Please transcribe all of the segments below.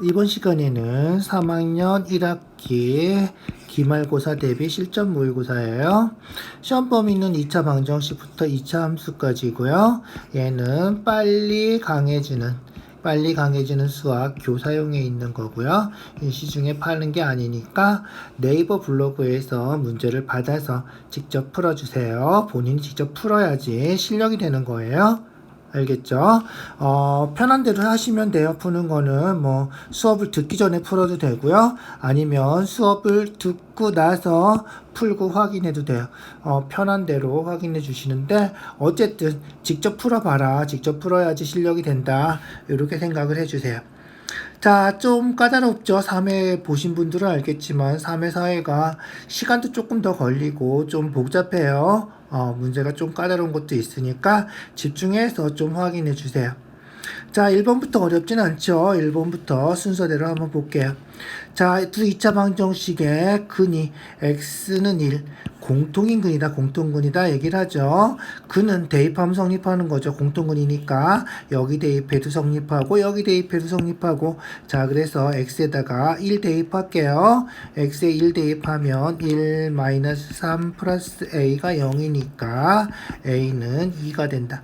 이번 시간에는 3학년 1학기 기말고사 대비 실전 모의고사예요. 시험 범위는 2차 방정식부터 2차 함수까지고요. 얘는 빨리 강해지는 수학 교사용에 있는 거고요. 시중에 파는 게 아니니까 네이버 블로그에서 문제를 받아서 직접 풀어주세요. 본인이 직접 풀어야지 실력이 되는 거예요. 알겠죠? 편한 대로 하시면 돼요. 푸는 거는 뭐 수업을 듣기 전에 풀어도 되고요. 아니면 수업을 듣고 나서 풀고 확인해도 돼요. 편한 대로 확인해 주시는데 어쨌든 직접 풀어봐라. 직접 풀어야지 실력이 된다. 이렇게 생각을 해주세요. 자, 좀 까다롭죠? 3회 보신 분들은 알겠지만 3회, 4회가 시간도 조금 더 걸리고 좀 복잡해요. 문제가 좀 까다로운 것도 있으니까 집중해서 좀 확인해 주세요. 자, 1번부터 어렵진 않죠? 1번부터 순서대로 한번 볼게요. 자, 두 2차 방정식의 근이 x는 1, 공통인 근이다, 공통근이다 얘기를 하죠. 근은 대입하면 성립하는 거죠. 공통근이니까 여기 대입해도 성립하고 여기 대입해도 성립하고. 자, 그래서 x에다가 1 대입할게요. x에 1 대입하면 1-3 플러스 a가 0이니까 a는 2가 된다.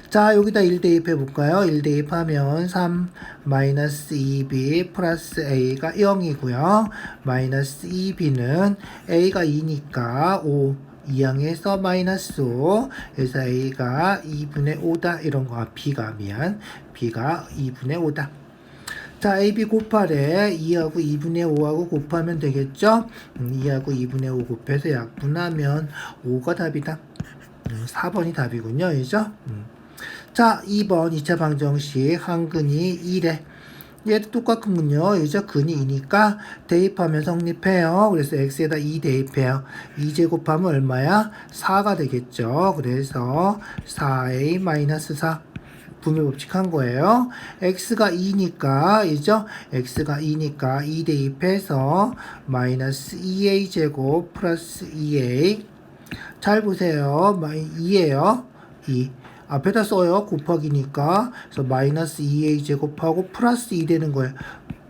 자, 여기다 1 대입해 볼까요? 1 대입하면 3 마이너스 2b 플러스 a가 0이고요. 마이너스 2b는 a가 2니까 5 2항에서 마이너스 5. 그래서 a가 2분의 5다. 이런 거. b가 2분의 5다. 자, AB 곱하래. 2하고 2분의 5하고 곱하면 되겠죠? 2하고 2분의 5 곱해서 약분하면 5가 답이다. 4번이 답이군요. 그죠? 자, 2번 2차 방정식 한근이 2래. 얘도 똑같군요. 이제 근이 2니까 대입하면 성립해요. 그래서 x에다 2 대입해요. 2제곱하면 얼마야? 4가 되겠죠. 그래서 4a-4 분배법칙 한 거예요. x가 2니까 이죠? x가 2니까 2 대입해서 마이너스 2a 제곱 플러스 2a. 잘 보세요. 2예요. 2. 앞에다 써요. 곱하기니까. 그래서 마이너스 2a 제곱하고 플러스 2 되는 거예요.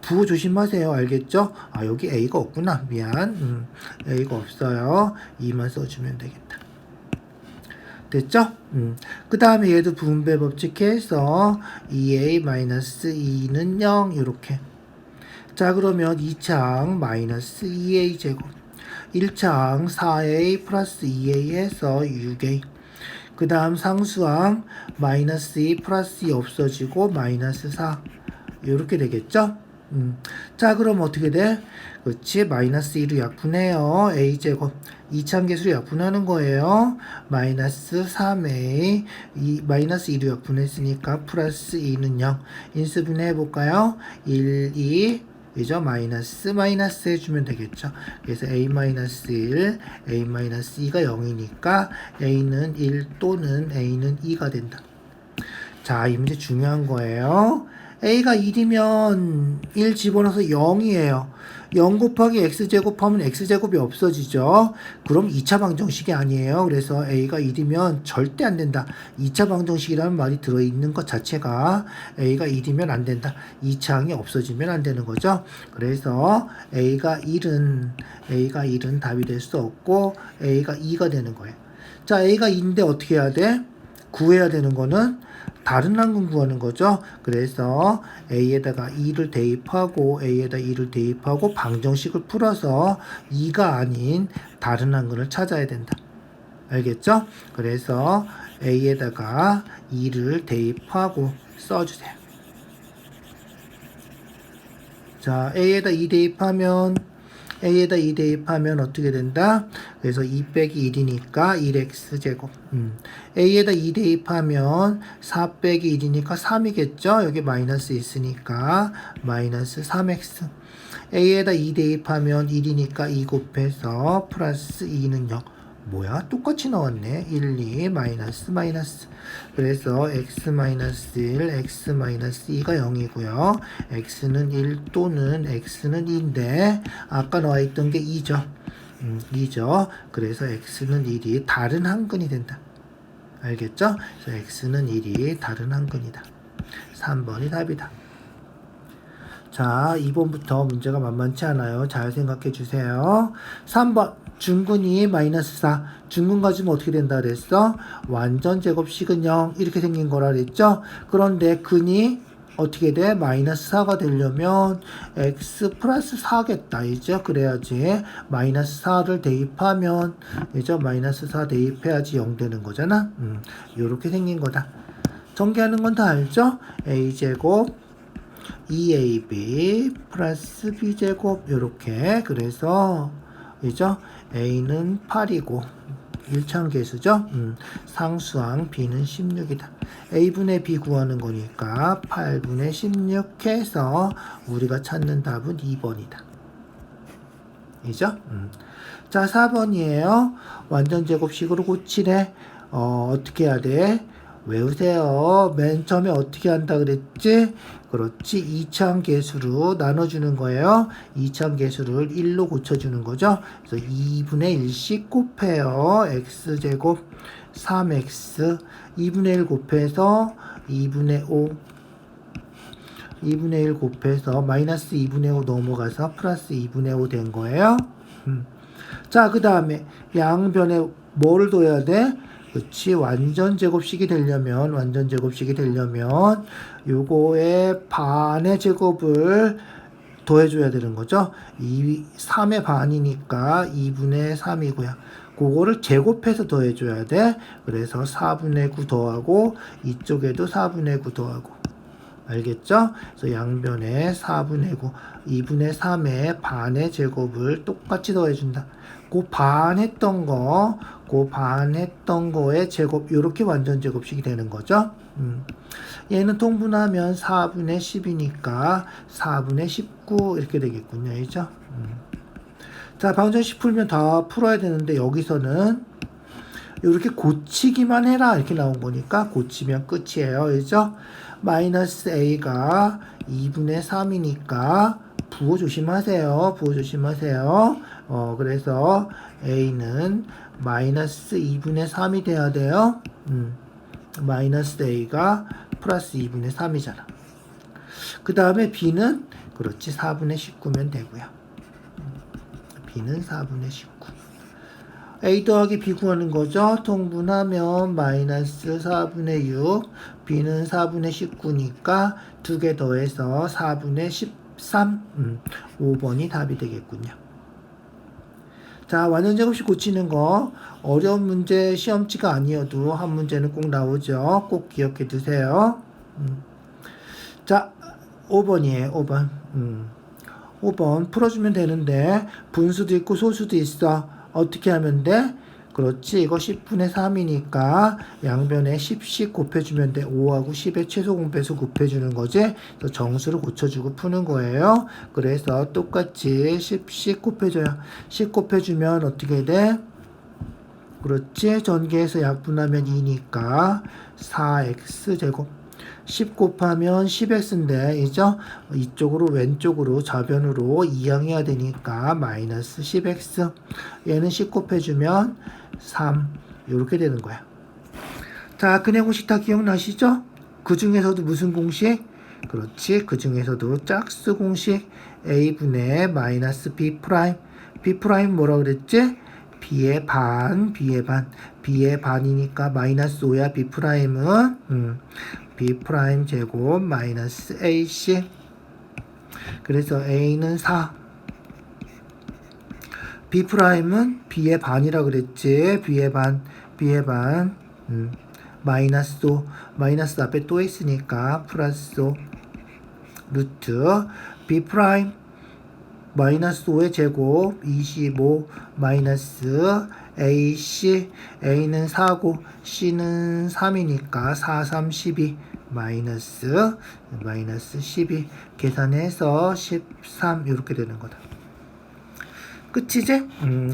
부호 조심하세요. 알겠죠? 아, 여기 a가 없구나. 미안. a가 없어요. 2만 써주면 되겠다. 됐죠? 그 다음에 얘도 분배 법칙해서 2a-2는 0 이렇게. 자, 그러면 2창 마이너스 2a 제곱, 1창 4a 플러스 2a에서 6a. 그 다음 상수항 마이너스 2 플러스 2 없어지고 마이너스 4 이렇게 되겠죠? 자, 그럼 어떻게 돼? 그렇지, 마이너스 2로 약분해요. a제곱 2차함계수로 약분하는 거예요. 마이너스 3a 마이너스 2로 약분했으니까 플러스 2는 0. 인수분해 해볼까요? 1, 2 이죠? 마이너스 해주면 되겠죠. 그래서 a-1, a-2가 0이니까 a는 1 또는 a는 2가 된다. 자, 이 문제 중요한 거예요. a가 1이면 1 집어넣어서 0이에요. 0 곱하기 x제곱하면 x제곱이 없어지죠. 그럼 2차 방정식이 아니에요. 그래서 a가 1이면 절대 안 된다. 2차 방정식이라는 말이 들어있는 것 자체가 a가 1이면 안 된다. 2차항이 없어지면 안 되는 거죠. 그래서 a가 1은 답이 될 수 없고 a가 2가 되는 거예요. 자, a가 2인데 어떻게 해야 돼? 구해야 되는 거는 다른 항근 구하는 거죠. 그래서 a에다가 2를 대입하고 a에다 2를 대입하고 방정식을 풀어서 2가 아닌 다른 항근을 찾아야 된다. 알겠죠? 그래서 a에다가 2를 대입하고 써주세요. 자, a에다 2 대입하면 어떻게 된다? 그래서 2 빼기 1이니까 1x제곱. a에다 2 대입하면 4 빼기 1이니까 3이겠죠? 여기 마이너스 있으니까 마이너스 3x. a에다 2 대입하면 1이니까 2 곱해서 플러스 2는 0. 뭐야? 똑같이 나왔네. 1, 2, 마이너스. 그래서 x-1, x-2가 0이고요. x는 1 또는 x는 2인데 아까 나와있던 게 2죠. 2죠. 그래서 x는 1이 다른 항근이 된다. 알겠죠? 그래서 x는 1이 다른 항근이다. 3번이 답이다. 자, 2번부터 문제가 만만치 않아요. 잘 생각해 주세요. 3번. 중근이 마이너스 4. 중근 가지면 어떻게 된다 그랬어? 완전 제곱식은 0. 이렇게 생긴 거라 그랬죠? 그런데 근이 어떻게 돼? 마이너스 4가 되려면 x 플러스 4겠다. 이제 그래야지 마이너스 4를 대입하면 이제 마이너스 4 대입해야지 0 되는 거잖아. 요렇게 생긴 거다. 전개하는 건 다 알죠? a제곱 2ab 플러스 b제곱 요렇게. 그래서 그죠? a는 8이고 1차함계수죠? 상수항 b는 16이다. a분의 b 구하는 거니까 8분의 16 해서 우리가 찾는 답은 2번이다. 이죠? 자, 4번이에요. 완전 제곱식으로 고치래. 어떻게 해야 돼? 외우세요. 맨 처음에 어떻게 한다 그랬지? 그렇지. 2차함계수로 나눠주는 거예요. 2차함계수를 1로 고쳐주는 거죠. 그래서 2분의 1씩 곱해요. x제곱 3x 2분의 1 곱해서 2분의 5 2분의 1 곱해서 마이너스 2분의 5 넘어가서 플러스 2분의 5 된 거예요. 자, 그 다음에 양변에 뭐를 둬야 돼? 그치. 완전 제곱식이 되려면 요거의 반의 제곱을 더해줘야 되는 거죠. 3의 반이니까 2분의 3이고요. 그거를 제곱해서 더해줘야 돼. 그래서 4분의 9 더하고 이쪽에도 4분의 9 더하고. 알겠죠? 그래서 양변에 4분의 9, 2분의 3의 반의 제곱을 똑같이 더해준다. 그 반했던 거의 제곱, 요렇게 완전 제곱식이 되는 거죠. 얘는 통분하면 4분의 10이니까 4분의 19 이렇게 되겠군요. 알죠? 자, 방정식 풀면 다 풀어야 되는데 여기서는 이렇게 고치기만 해라 이렇게 나온 거니까 고치면 끝이에요. 그죠? 마이너스 a가 2분의 3이니까 부호 조심하세요. 그래서 a는 마이너스 2분의 3이 돼야 돼요. 마이너스 a가 플러스 2분의 3이잖아. 그 다음에 b는 그렇지 4분의 19면 되고요. b는 4분의 19. a 더하기 b 구하는 거죠. 통분하면 마이너스 4분의 6, b는 4분의 19니까 두 개 더해서 4분의 13, 5번이 답이 되겠군요. 자, 완전 제곱식 고치는 거 어려운 문제 시험지가 아니어도 한 문제는 꼭 나오죠. 꼭 기억해 두세요. 자, 5번이에요. 5번. 5번 풀어주면 되는데 분수도 있고 소수도 있어. 어떻게 하면 돼? 그렇지. 이거 10분의 3이니까 양변에 10씩 곱해주면 돼. 5하고 10의 최소 공배수 곱해주는 거지. 그래서 정수를 고쳐주고 푸는 거예요. 그래서 똑같이 10씩 곱해줘요. 10 곱해주면 어떻게 돼? 그렇지. 전개해서 약분하면 2니까 4x제곱. 10 곱하면 10x인데, 이죠? 이쪽으로 왼쪽으로 좌변으로 이항해야 되니까 마이너스 10x. 얘는 10 곱해주면 3. 이렇게 되는 거야. 자, 근해 공식 다 기억나시죠? 그 중에서도 무슨 공식? 그렇지. 그 중에서도 짝수 공식. a분의 마이너스 b 프라임. b 프라임 뭐라 그랬지? b의 반. b의 반이니까 마이너스 5야. b 프라임은 b 프라임 제곱 마이너스 ac. 그래서 a는 4. b 프라임은 b의 반이라 그랬지. b의 반. 마이너스 5. 마이너스 앞에 또 있으니까 플러스 5. 루트 b 프라임 마이너스 5의 제곱 25 마이너스 ac. a는 4고 c는 3이니까 4, 3, 12 마이너스 12 계산해서 13 이렇게 되는 거다. 끝이지?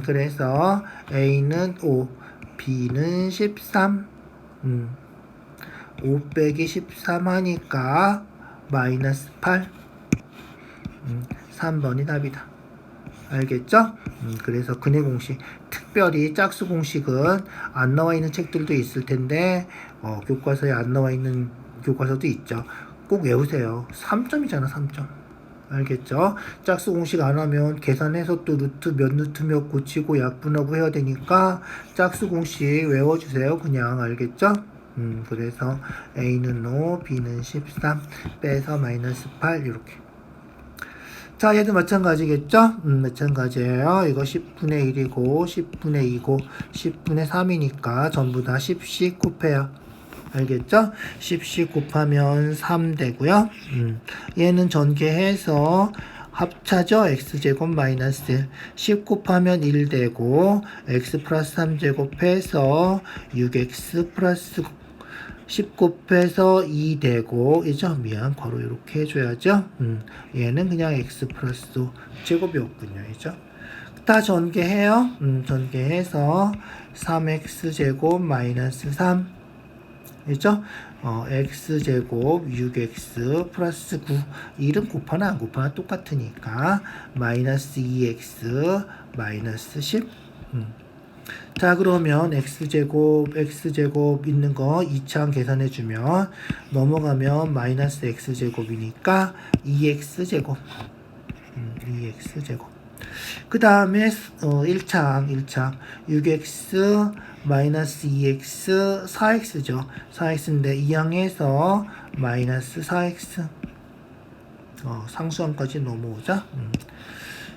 그래서 a는 5 b는 13 5 빼기 13 하니까 마이너스 8 3번이 답이다. 알겠죠? 그래서 근해 공식, 특별히 짝수 공식은 안 나와 있는 책들도 있을 텐데 교과서에 안 나와 있는 교과서도 있죠. 꼭 외우세요. 3점이잖아, 3점. 알겠죠? 짝수 공식 안 하면 계산해서 또 루트 몇 고치고 약분하고 해야 되니까 짝수 공식 외워주세요. 그냥 알겠죠? 그래서 A는 5, B는 13, 빼서 마이너스 8 이렇게. 자, 얘도 마찬가지겠죠? 마찬가지예요. 이거 10분의 1이고 10분의 2고 10분의 3이니까 전부 다 10씩 곱해요. 알겠죠? 10씩 곱하면 3 되고요. 얘는 전개해서 합차죠? x제곱 마이너스 1. 10 곱하면 1 되고 x 플러스 3제곱해서 6x 플러스 10 곱해서 2 되고 이죠? 미안, 괄호 이렇게 해줘야죠. 얘는 그냥 x 플러스 제곱이었군요. 이죠? 다 전개해요. 전개해서 3x제곱 마이너스 3 그죠? x제곱 6x 플러스 9 1은 곱하나 안 곱하나 똑같으니까 마이너스 2x 마이너스 10 자, 그러면 x제곱 있는 거 2차항 계산해주면 넘어가면 마이너스 x제곱이니까 2x제곱 2x제곱 그 다음에 1차항 6x 마이너스 2x 4x죠. 4x인데 2항에서 마이너스 4x 상수항까지 넘어오자.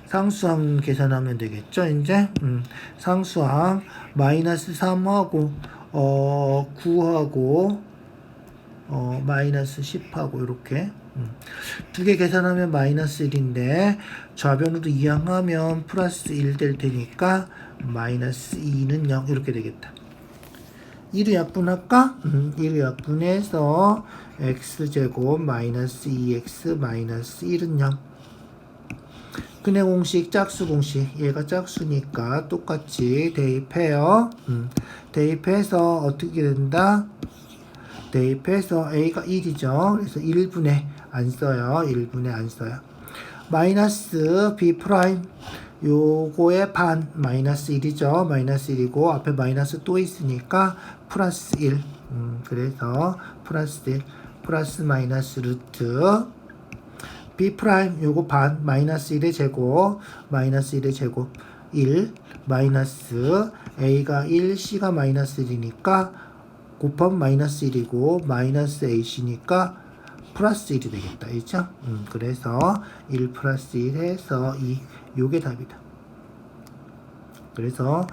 상수항 계산하면 되겠죠. 이제 상수항 마이너스 3하고 9하고 마이너스 10하고 이렇게 두 개 계산하면 마이너스 1인데 좌변으로 이항하면 플러스 1 될 테니까 마이너스 2는 0 이렇게 되겠다. 1을 약분할까? 1을 약분해서 x제곱 마이너스 2x 마이너스 1은 0 근해 공식 짝수 공식 얘가 짝수니까 똑같이 대입해요. 대입해서 어떻게 된다? 대입해서 a가 1이죠. 그래서 1분의 안 써요. 1분의 안 써요. 마이너스 b 프라임 요거의 반 마이너스 1이죠. 마이너스 1이고 앞에 마이너스 또 있으니까 플러스 1 그래서 플러스 1 플러스 마이너스 루트 b 프라임 요거 반 마이너스 1의 제곱 마이너스 1의 제곱 1 마이너스 a가 1 c가 마이너스 1이니까 곱하면 마이너스 1이고 마이너스 ac니까 플러스 1이 되겠다. 그죠? 그래서 1 플러스 1 해서 2 요게 답이다. 그래서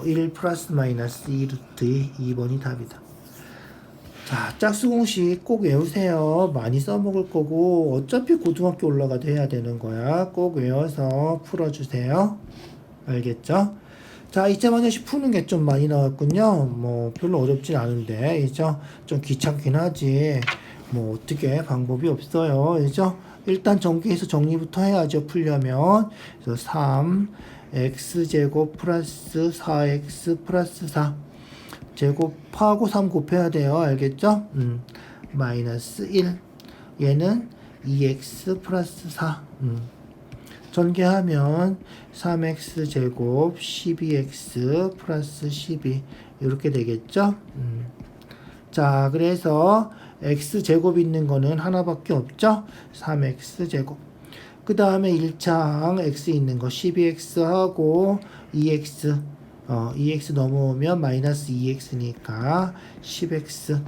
1 플러스 마이너스 2 루트 2번이 답이다. 자, 짝수 공식 꼭 외우세요. 많이 써먹을 거고 어차피 고등학교 올라가도 해야 되는 거야. 꼭 외워서 풀어주세요. 알겠죠? 자, 2차 방정식 푸는 게 좀 많이 나왔군요. 뭐 별로 어렵진 않은데 이죠? 좀 귀찮긴 하지. 뭐 어떻게 방법이 없어요. 그죠? 일단 전개해서 정리부터 해야죠. 풀려면. 그래서 3 x제곱 플러스 4x 플러스 4 제곱하고 3 곱해야 돼요. 알겠죠? 마이너스 1 얘는 2x 플러스 4 전개하면 3x제곱 12x 플러스 12 이렇게 되겠죠? 자, 그래서 x제곱 있는 거는 하나밖에 없죠? 3x제곱 그 다음에 1차항 x 있는 거 12x하고 2x 2x 넘어오면 마이너스 2x니까 10x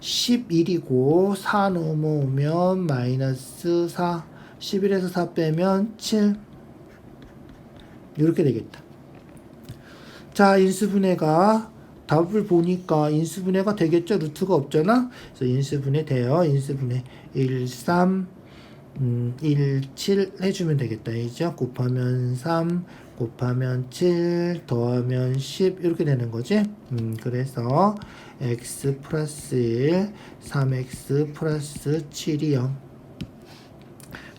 11이고 4 넘어오면 마이너스 4 11에서 4 빼면 7 이렇게 되겠다. 자, 인수분해가 답을 보니까 인수분해가 되겠죠. 루트가 없잖아. 그래서 인수분해 돼요. 인수분해 1, 3 1, 7 해주면 되겠다. 이죠? 곱하면 3 곱하면 7 더하면 10 이렇게 되는 거지. 그래서 x 플러스 1 3x 플러스 7이 0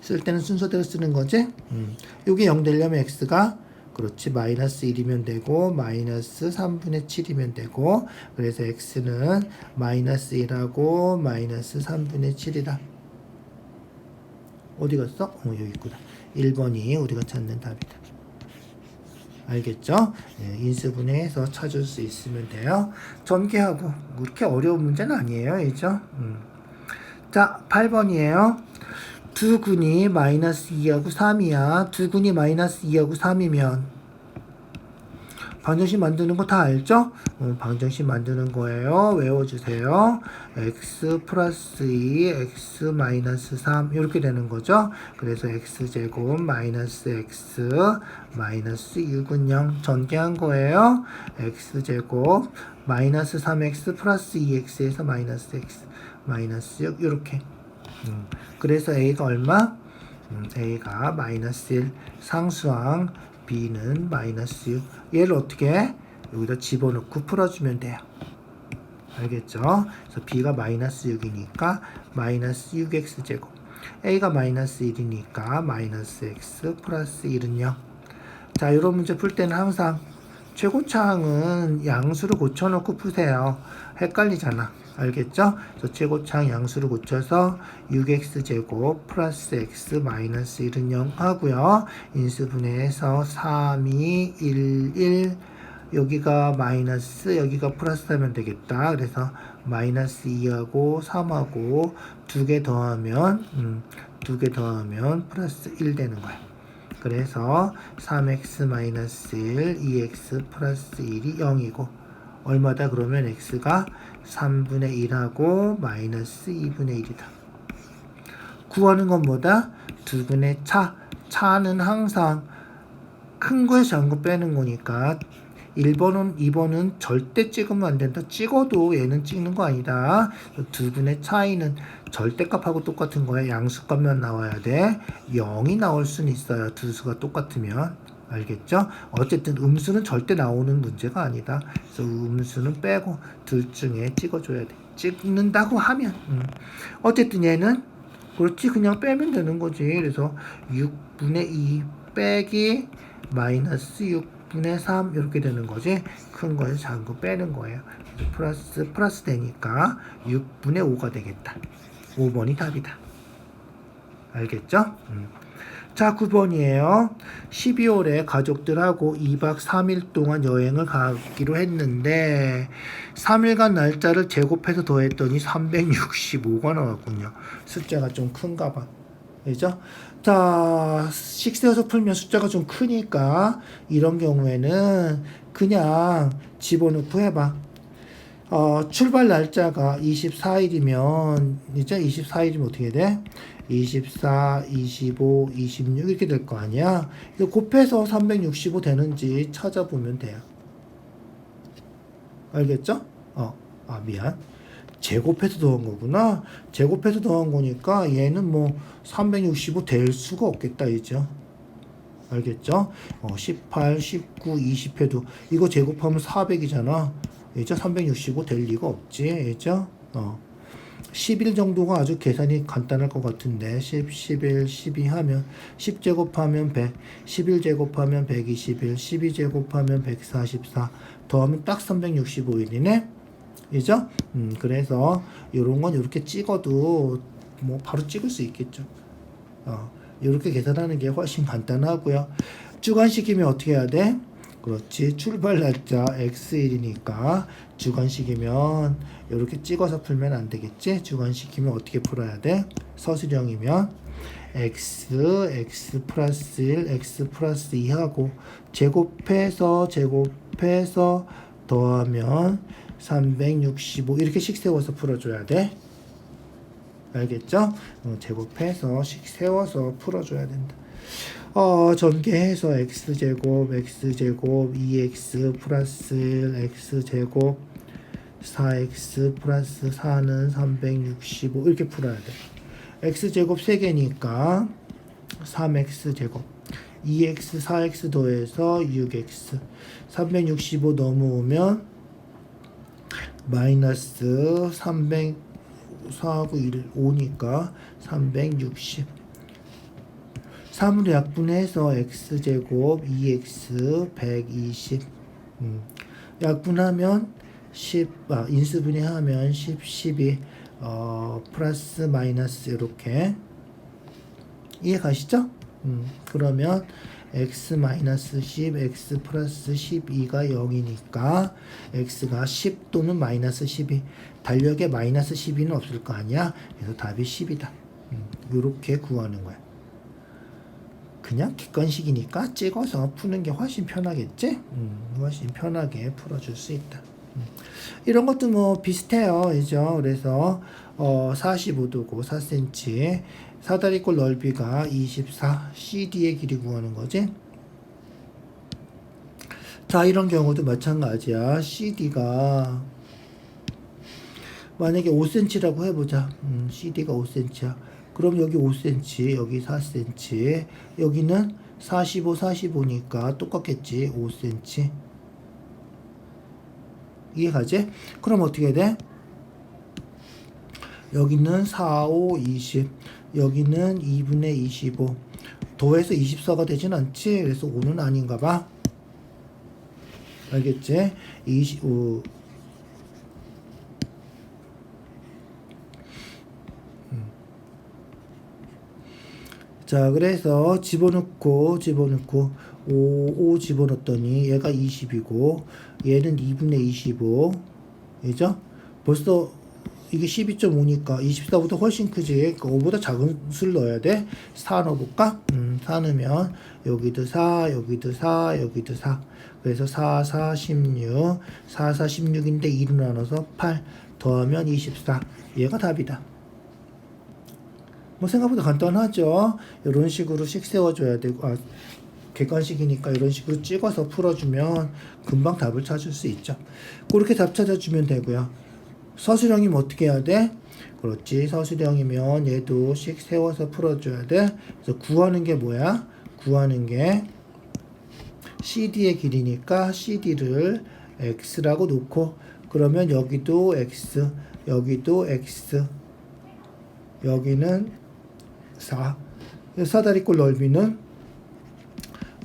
쓸 때는 순서대로 쓰는 거지. 요게 0 되려면 x가 그렇지 마이너스 1이면 되고 마이너스 3분의 7이면 되고 그래서 x는 마이너스 1하고 마이너스 3분의 7이다. 어디 갔어? 여기 있구나. 1번이 우리가 찾는 답이다. 알겠죠? 네, 인수분해해서 찾을 수 있으면 돼요. 전개하고 그렇게 어려운 문제는 아니에요. 그죠? 자, 8번이에요. 두 근이 마이너스 2하고 3이야. 두 근이 마이너스 2하고 3이면 방정식 만드는 거 다 알죠? 방정식 만드는 거예요. 외워주세요. x 플러스 2, x 마이너스 3 이렇게 되는 거죠. 그래서 x제곱 마이너스 x 마이너스 6은 0 전개한 거예요. x제곱 마이너스 3x 플러스 2x에서 마이너스 x 마이너스 6 이렇게. 그래서 a가 얼마? a가 마이너스 1 상수항 b는 마이너스 6 얘를 어떻게 해? 여기다 집어넣고 풀어주면 돼요. 알겠죠? 그래서 b가 마이너스 6이니까 마이너스 6x제곱 a가 마이너스 1이니까 마이너스 x 플러스 1은 0. 자, 이런 문제 풀 때는 항상 최고차항은 양수를 고쳐놓고 푸세요. 헷갈리잖아. 알겠죠? 그래서 최고차항 양수를 고쳐서 6x제곱 플러스 x 마이너스 1은 0 하고요. 인수분해해서 3, 2, 1, 1 여기가 마이너스 여기가 플러스 하면 되겠다. 그래서 마이너스 2하고 3하고 두 개 더하면 플러스 1 되는 거야. 그래서 3x 마이너스 1, 2x 플러스 1이 0이고 얼마다 그러면 x가 3분의 1하고 마이너스 2분의 1이다. 구하는 건 뭐다? 두 분의 차. 차는 항상 큰 거에서 작은 거 빼는 거니까 1번은 2번은 절대 찍으면 안 된다. 찍어도 얘는 찍는 거 아니다. 두 분의 차이는 절대값하고 똑같은 거야. 양수값만 나와야 돼. 0이 나올 수는 있어요. 두 수가 똑같으면. 알겠죠? 어쨌든 음수는 절대 나오는 문제가 아니다. 그래서 음수는 빼고 둘 중에 찍어줘야 돼. 찍는다고 하면 어쨌든 얘는 그렇지 그냥 빼면 되는 거지. 그래서 6분의 2 빼기 마이너스 6분의 3 이렇게 되는 거지. 큰 거에서 작은 거 빼는 거예요. 플러스 되니까 6분의 5가 되겠다. 5번이 답이다. 알겠죠? 자, 9번이에요. 12월에 가족들하고 2박 3일 동안 여행을 가기로 했는데 3일간 날짜를 제곱해서 더했더니 365가 나왔군요. 숫자가 좀 큰가 봐. 그죠? 자, 식세워서 풀면 숫자가 좀 크니까 이런 경우에는 그냥 집어넣고 해봐. 출발 날짜가 24일이면 이제 24일이면 어떻게 돼? 24, 25, 26 이렇게 될 거 아니야? 이거 곱해서 365 되는지 찾아보면 돼요. 알겠죠? 미안. 제곱해서 더한 거구나. 제곱해서 더한 거니까 얘는 뭐 365 될 수가 없겠다, 이죠? 알겠죠? 18, 19, 20 해도 이거 제곱하면 400이잖아. 이죠? 365 될 리가 없지. 이죠? 10일 정도가 아주 계산이 간단할 것 같은데 10, 11, 12 하면 10 제곱하면 100, 11 제곱하면 121, 12 제곱하면 144 더하면 딱 365일이네. 그죠? 그래서 요런 건 이렇게 찍어도 뭐 바로 찍을 수 있겠죠. 이렇게 계산하는 게 훨씬 간단하고요. 주간식이면 어떻게 해야 돼? 그렇지. 출발 날짜 X1이니까 주간식이면 이렇게 찍어서 풀면 안 되겠지? 주간식이면 어떻게 풀어야 돼? 서술형이면 X 플러스 1, X 플러스 2하고 제곱해서 더하면 365 이렇게씩 세워서 풀어줘야 돼. 알겠죠? 제곱해서 식 세워서 풀어줘야 된다. 전개해서 x제곱 2x 플러스 1 x제곱 4x 플러스 4는 365 이렇게 풀어야 돼. x제곱 3개니까 3x제곱 2x 4x 더해서 6x 365 넘어오면 마이너스 4하고 1, 5니까 360 3으로 약분해서 x제곱 2x 120 약분하면 10 인수분해하면 10, 12 플러스 마이너스 이렇게 이해 가시죠? 그러면 x 마이너스 10, x 플러스 12가 0이니까 x가 10 또는 마이너스 12 달력에 마이너스 12는 없을 거 아니야? 그래서 답이 10이다. 요렇게 구하는 거야. 그냥 객관식이니까 찍어서 푸는 게 훨씬 편하겠지? 훨씬 편하게 풀어줄 수 있다. 이런 것도 뭐 비슷해요. 그죠? 그래서 45도고 4cm, 사다리꼴 넓이가 24, CD의 길이 구하는 거지. 자, 이런 경우도 마찬가지야. CD가 만약에 5cm라고 해보자. CD가 5cm야. 그럼 여기 5cm, 여기 4cm, 여기는 45, 45니까 똑같겠지. 5cm. 이해가지? 그럼 어떻게 돼? 여기는 4, 5, 20. 여기는 2분의 25. 더해서 24가 되진 않지? 그래서 5는 아닌가 봐. 알겠지? 25. 자, 그래서 집어넣고 5 집어넣었더니 얘가 20이고 얘는 2분의 25. 그죠? 벌써 이게 12.5니까 24보다 훨씬 크지. 5보다 작은 수를 넣어야 돼. 4 넣어볼까? 4 넣으면 여기도 4, 여기도 4, 여기도 4. 그래서 4, 4, 16. 4, 4, 16인데 2로 나눠서 8 더하면 24. 얘가 답이다. 뭐 생각보다 간단하죠. 이런 식으로 식 세워줘야 되고, 객관식이니까 이런 식으로 찍어서 풀어주면 금방 답을 찾을 수 있죠. 그렇게 답 찾아주면 되고요. 서술형이면 어떻게 해야 돼? 그렇지. 서술형이면 얘도 식 세워서 풀어줘야 돼. 그래서 구하는 게 뭐야? 구하는 게 CD의 길이니까 CD를 X라고 놓고, 그러면 여기도 X, 여기도 X, 여기는 4. 사다리꼴 넓이는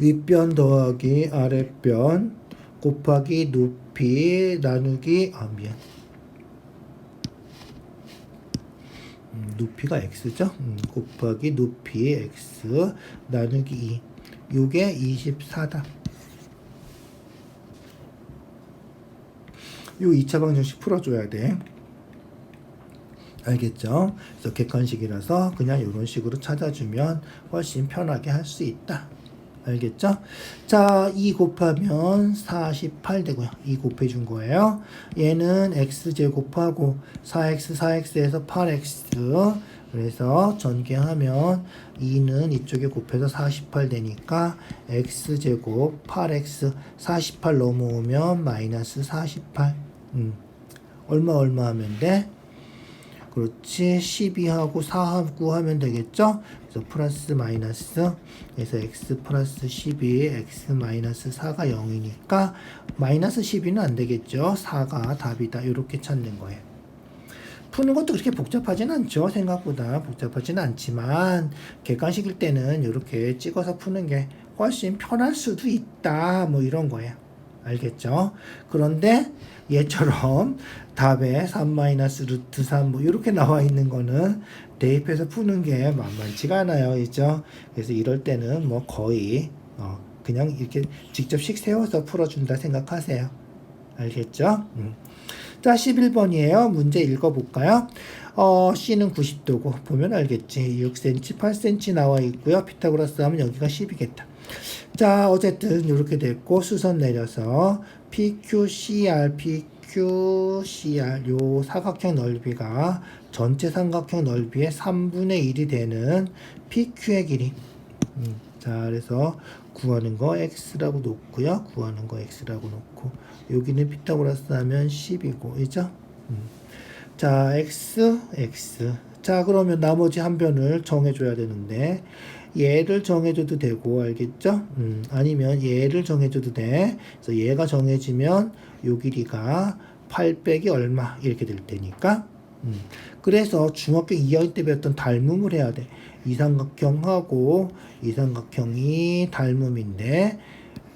윗변 더하기 아랫변 곱하기 높이 나누기 높이가 x죠. 곱하기 높이 x 나누기 2. 요게 24다. 요 2차 방정식 풀어줘야 돼. 알겠죠? 그래서 객관식이라서 그냥 이런 식으로 찾아주면 훨씬 편하게 할 수 있다. 알겠죠? 자, 2 곱하면 48 되고요. 2 곱해준 거예요. 얘는 x제곱하고 4x, 4x에서 8x. 그래서 전개하면 2는 이쪽에 곱해서 48 되니까 x제곱 8x 48 넘어오면 마이너스 48. 얼마 하면 돼? 그렇지. 12하고 4하고 하면 되겠죠? 그래서 플러스 마이너스, 그래서 x 플러스 12, x 마이너스 4가 0이니까 마이너스 12는 안 되겠죠? 4가 답이다. 이렇게 찾는 거예요. 푸는 것도 그렇게 복잡하진 않죠. 생각보다 복잡하진 않지만 객관식일 때는 이렇게 찍어서 푸는 게 훨씬 편할 수도 있다. 뭐 이런 거예요. 알겠죠? 그런데 얘처럼 답에 3-루트 3 뭐 이렇게 나와 있는 거는 대입해서 푸는 게 만만치가 않아요. 그죠? 그래서 이럴 때는 뭐 거의 그냥 이렇게 직접 식 세워서 풀어준다 생각하세요. 알겠죠? 자, 11번이에요. 문제 읽어볼까요? C는 90도고 보면 알겠지. 6cm, 8cm 나와 있고요. 피타고라스 하면 여기가 10이겠다. 자, 어쨌든 이렇게 됐고 수선 내려서 PQCR, PQCR 요 사각형 넓이가 전체 삼각형 넓이의 3분의 1이 되는 PQ의 길이. 자, 그래서 구하는 거 X라고 놓고요. 구하는 거 X라고 놓고 여기는 피타고라스 하면 10이고, 그죠? 자, X. 자, 그러면 나머지 한 변을 정해줘야 되는데 얘를 정해줘도 되고, 알겠죠? 아니면 얘를 정해줘도 돼. 그래서 얘가 정해지면 요 길이가 8 빼기 얼마 이렇게 될 테니까. 그래서 중학교 2학년 때 배웠던 닮음을 해야 돼. 이 삼각형하고 이 삼각형이 닮음인데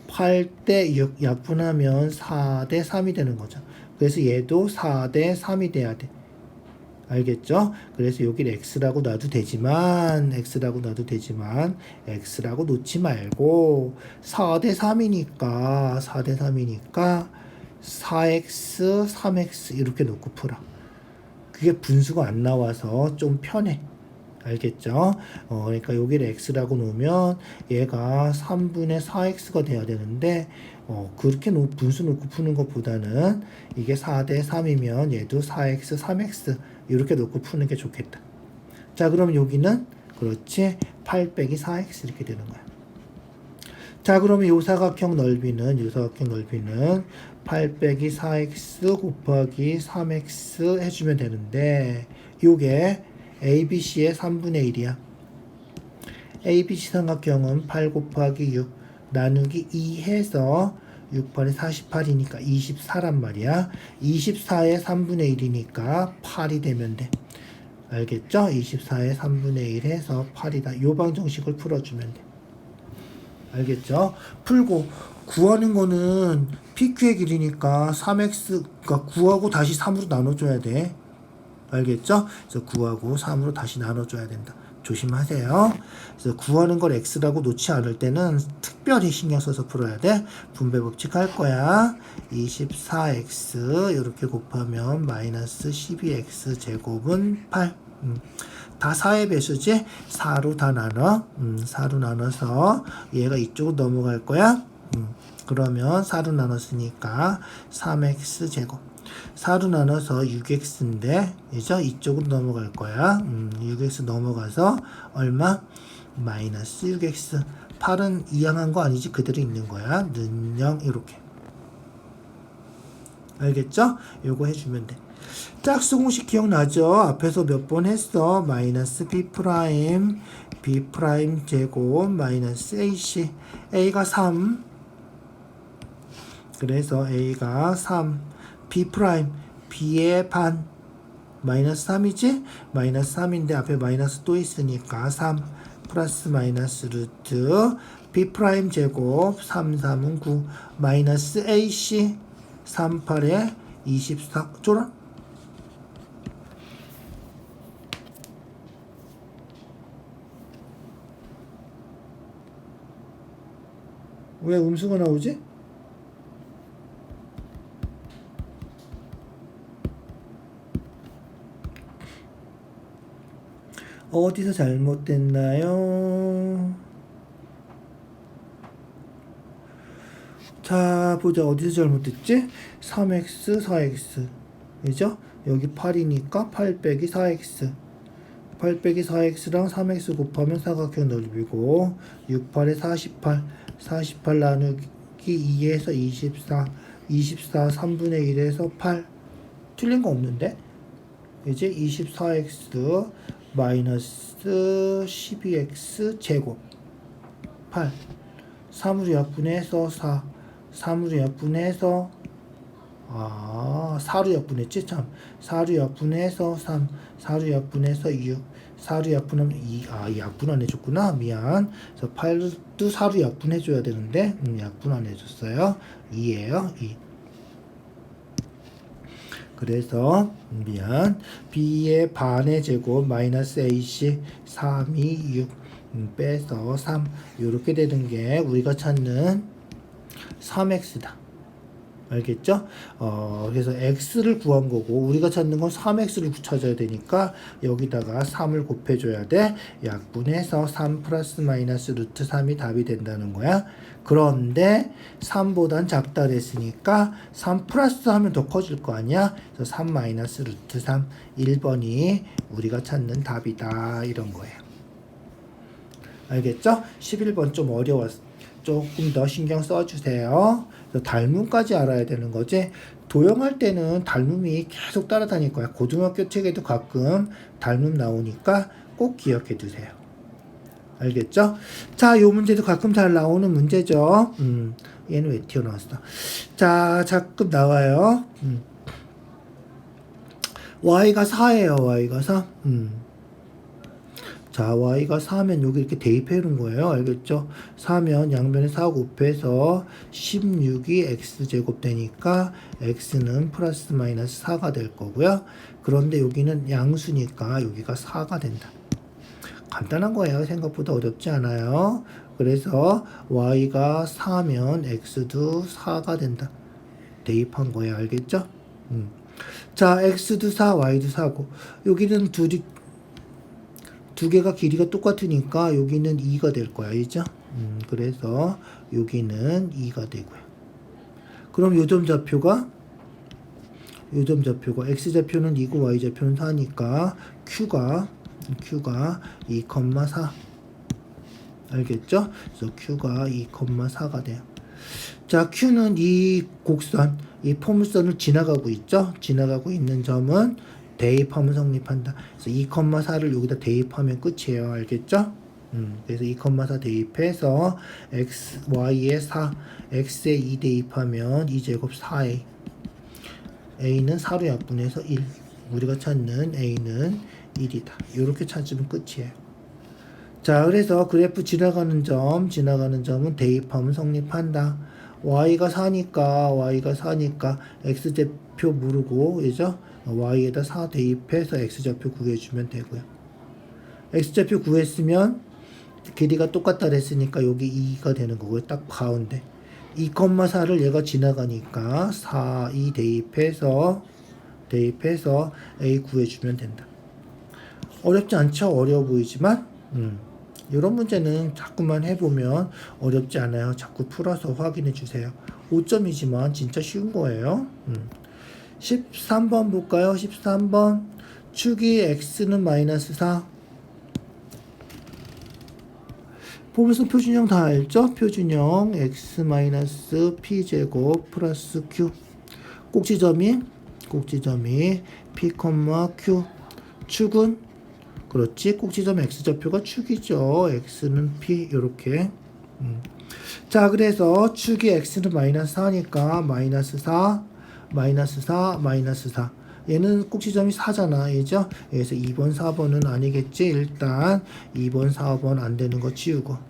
8대 6 약분하면 4대 3이 되는 거죠. 그래서 얘도 4대 3이 돼야 돼. 알겠죠? 그래서 여기를 x라고 놔도 되지만 x라고 놓지 말고 4대 3이니까 4x 3x 이렇게 놓고 풀어. 그게 분수가 안 나와서 좀 편해. 알겠죠? 그러니까 여기를 x라고 놓으면 얘가 3분의 4x가 돼야 되는데 그렇게 분수 놓고 푸는 것보다는 이게 4대 3이면 얘도 4x, 3x 이렇게 놓고 푸는 게 좋겠다. 자, 그럼 여기는 그렇지 8 빼기 4x 이렇게 되는 거야. 자, 그러면 요 사각형 넓이는 8 빼기 4x 곱하기 3x 해주면 되는데 요게 ABC의 3분의 1이야. ABC 삼각형은 8 곱하기 6 나누기 2 해서 6, 8에 48이니까 24란 말이야. 24의 3분의 1이니까 8이 되면 돼. 알겠죠? 24의 3분의 1 해서 8이다. 요 방정식을 풀어주면 돼. 알겠죠? 풀고 구하는 거는 PQ의 길이니까 3x가 9하고 다시 3으로 나눠줘야 돼. 알겠죠? 그래서 9하고 3으로 다시 나눠줘야 된다. 조심하세요. 그래서 구하는 걸 x라고 놓지 않을 때는 특별히 신경 써서 풀어야 돼. 분배 법칙 할 거야. 24x 이렇게 곱하면 마이너스 12x 제곱은 8. 다 4의 배수지? 4로 다 나눠. 4로 나눠서 얘가 이쪽으로 넘어갈 거야. 그러면 4로 나눴으니까 3x 제곱. 4로 나눠서 6x인데, 그죠? 이쪽으로 넘어갈 거야. 6x 넘어가서 얼마? 마이너스 6x. 8은 이항한 거 아니지? 그대로 있는 거야. 는 0 이렇게. 알겠죠? 요거 해주면 돼. 짝수 공식 기억나죠? 앞에서 몇 번 했어? 마이너스 b 프라임 제곱 마이너스 ac. a가 3. 그래서 a가 3. b 프라임 b의 반 마이너스 3이지? 마이너스 3인데 앞에 마이너스 또 있으니까 3 플러스 마이너스 루트 b 프라임 제곱 3, 3은 9 마이너스 ac 3, 8에 24 쪼라? 왜 음수가 나오지? 어디서 잘못됐나요? 자, 보자. 어디서 잘못됐지? 3x, 4x. 그죠? 여기 8이니까 8 빼기 4x. 8 빼기 4x랑 3x 곱하면 사각형 넓이고 6, 8에 48. 48 나누기 2에서 24. 24 3분의 1에서 8. 틀린 거 없는데? 이제 24x 마이너스 12x 제곱 8 3으로 약분해서 4 3으로 약분해서 4로 약분했지 참 4로 약분해서 3 4로 약분해서 6 4로 약분하면 2 약분 안 해줬구나 미안. 그래서 8도 4로 약분해줘야 되는데 약분 안 해줬어요. 2예요 2. 그래서 미안 b의 반의 제곱 마이너스 ac 3이 6 빼서 3 이렇게 되는 게 우리가 찾는 3x다. 알겠죠? 그래서 x를 구한 거고 우리가 찾는 건 3x를 찾아야 되니까 여기다가 3을 곱해줘야 돼. 약분해서 3 플러스 마이너스 루트 3이 답이 된다는 거야. 그런데 3보단 작다 그랬으니까 3 플러스 하면 더 커질 거 아니야? 그래서 3 마이너스 루트 3 1번이 우리가 찾는 답이다 이런 거예요. 알겠죠? 11번 좀 어려웠어. 조금 더 신경 써주세요. 닮음까지 알아야 되는 거지. 도형할 때는 닮음이 계속 따라다닐 거야. 고등학교 책에도 가끔 닮음 나오니까 꼭 기억해 두세요. 알겠죠? 자, 요 문제도 가끔 잘 나오는 문제죠. 얘는 왜 튀어나왔어? 자, 가끔 나와요. y가 4예요. y가 4. 자, y가 4면 여기 이렇게 대입해 놓은 거예요. 알겠죠? 4면 양변에 4 곱해서 16이 x제곱 되니까 x는 플러스 마이너스 4가 될 거고요. 그런데 여기는 양수니까 여기가 4가 된다. 간단한 거예요. 생각보다 어렵지 않아요. 그래서 y가 4면 x도 4가 된다. 대입한 거예요. 알겠죠? 자, x도 4, y도 4고 여기는 두 개가 길이가 똑같으니까 여기는 2가 될 거야. 알죠? 그래서 여기는 2가 되고요. 그럼 요점 좌표가 x좌표는 2고 y좌표는 4니까 q가 2,4 알겠죠? 그래서 q가 2,4가 돼요. 자, q는 이 곡선, 이 포물선을 지나가고 있죠? 지나가고 있는 점은 대입하면 성립한다. 그래서 2,4를 여기다 대입하면 끝이에요. 알겠죠? 그래서 2,4 대입해서 x, y에 4, x에 2 대입하면 2제곱 4a. a는 4로 약분해서 1. 우리가 찾는 a는 1이다. 이렇게 찾으면 끝이에요. 자, 그래서 그래프 지나가는 점은 대입하면 성립한다. y가 4니까 x좌표 모르고, 그죠? y에다 4 대입해서 x좌표 구해주면 되고요. x좌표 구했으면 길이가 똑같다 그랬으니까 여기 2가 되는 거고요. 딱 가운데. 2,4를 얘가 지나가니까 4, 2 대입해서 a 구해주면 된다. 어렵지 않죠? 어려워 보이지만 이런 문제는 자꾸만 해보면 어렵지 않아요. 자꾸 풀어서 확인해 주세요. 5점이지만 진짜 쉬운 거예요. 13번 볼까요? 13번 축이 x는 마이너스 4. 보면서 표준형 다 알죠? 표준형 x 마이너스 p제곱 플러스 q. 꼭지점이 p, q. 축은 그렇지. 꼭지점 x좌표가 축이죠. x는 p 요렇게. 자, 그래서 축이 x는 마이너스 4니까 마이너스 4, 마이너스 4, 마이너스 4. 얘는 꼭지점이 4잖아. 얘죠? 그래서 2번, 4번은 아니겠지. 일단 2번, 4번 안 되는 거 지우고.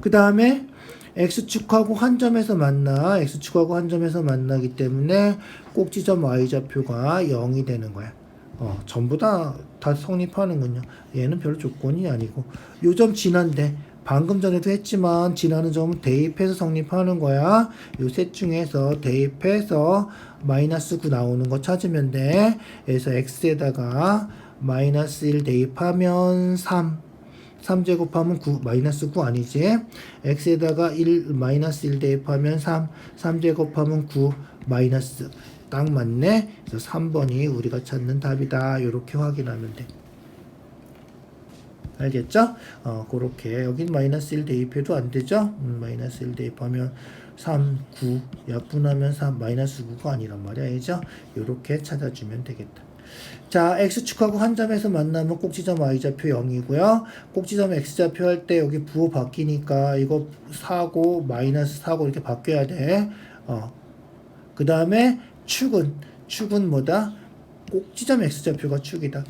그 다음에 x축하고 한 점에서 만나기 때문에 꼭지점 y좌표가 0이 되는 거야. 전부 다 성립하는군요. 얘는 별 조건이 아니고. 요 점 지난데 방금 전에도 했지만 지나는 점은 대입해서 성립하는 거야. 요 셋 중에서 대입해서 마이너스 9 나오는 거 찾으면 돼. 그래서 x에다가 마이너스 1 대입하면 3 제곱하면 9, 마이너스 9 아니지? x에다가 마이너스 1 대입하면 3 제곱하면 9, 마이너스. 딱 맞네. 그래서 3번이 우리가 찾는 답이다. 이렇게 확인하면 돼. 알겠죠? 그렇게. 여긴 마이너스 1 대입해도 안 되죠? 마이너스 1 대입하면 3, 9, 약분하면 3, 마이너스 9가 아니란 말이야. 알죠? 이렇게 찾아주면 되겠다. 자, x축하고 한 점에서 만나면 꼭지점 y좌표 0이고요. 꼭지점 x좌표 할 때 여기 부호 바뀌니까 이거 4고 마이너스 4고 이렇게 바뀌어야 돼. 그 다음에 축은 뭐다? 꼭지점 x좌표가 축이다.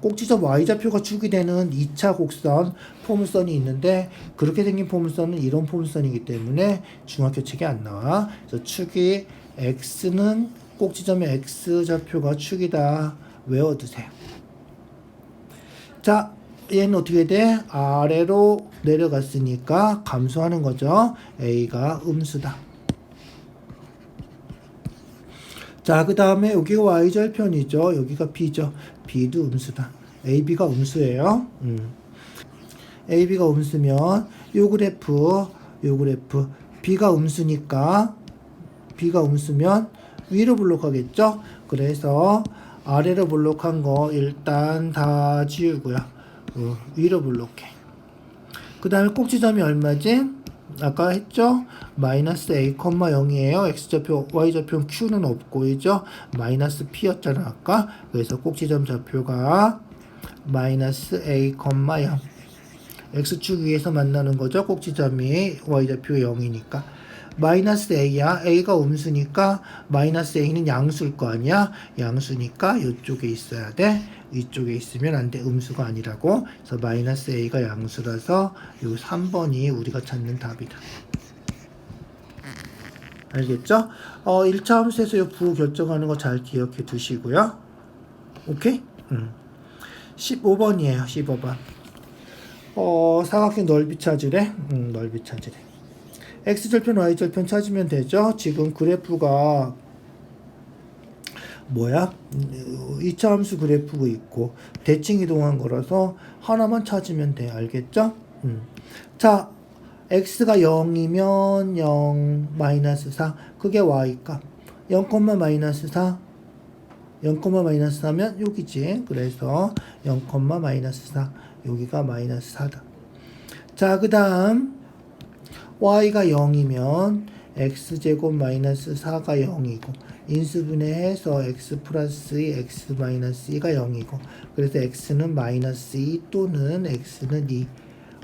꼭지점 y좌표가 축이 되는 2차 곡선 포물선이 있는데 그렇게 생긴 포물선은 이런 포물선이기 때문에 중학교 책에 안 나와. 그래서 축이 x는 꼭지점의 x좌표가 축이다. 외워두세요. 자, 얘는 어떻게 돼? 아래로 내려갔으니까 감소하는 거죠. a가 음수다. 자, 그 다음에 여기가 y절편이죠. 여기가 b죠. b도 음수다. ab가 음수예요. ab가 음수면 요 그래프 b가 음수니까 b가 음수면 위로 블록하겠죠. 그래서 아래로 블록한 거 일단 다 지우고요. 위로 블록해. 그 다음에 꼭지점이 얼마지? 아까 했죠? 마이너스 a, 0이에요. x좌표, y좌표 q는 없고, 이죠? 마이너스 p였잖아, 아까. 그래서 꼭지점 좌표가 마이너스 a, 0. x축 위에서 만나는 거죠. 꼭지점이 y좌표 0이니까. 마이너스 a야. a가 음수니까 마이너스 a는 양수일 거 아니야. 양수니까 이쪽에 있어야 돼. 이쪽에 있으면 안 돼. 음수가 아니라고. 그래서 마이너스 a가 양수라서 요 3번이 우리가 찾는 답이다. 알겠죠? 1차 함수에서 요 부호 결정하는 거 잘 기억해 두시고요. 오케이? 15번이에요. 15번. 사각형 넓이 찾으래. 넓이 찾으래. x절편, y절편 찾으면 되죠. 지금 그래프가 뭐야? 2차 함수 그래프가 있고 대칭 이동한 거라서 하나만 찾으면 돼. 알겠죠? 자, x가 0이면 0 마이너스 4 그게 y값 0, 마이너스 4 0, 마이너스 4면 여기지. 그래서 0, 마이너스 4 여기가 마이너스 4다. 자, 그 다음 y가 0이면 x제곱 마이너스 4가 0이고 인수분해해서 x 플러스 2 x 마이너스 2가 0이고 그래서 x는 마이너스 2 또는 x는 2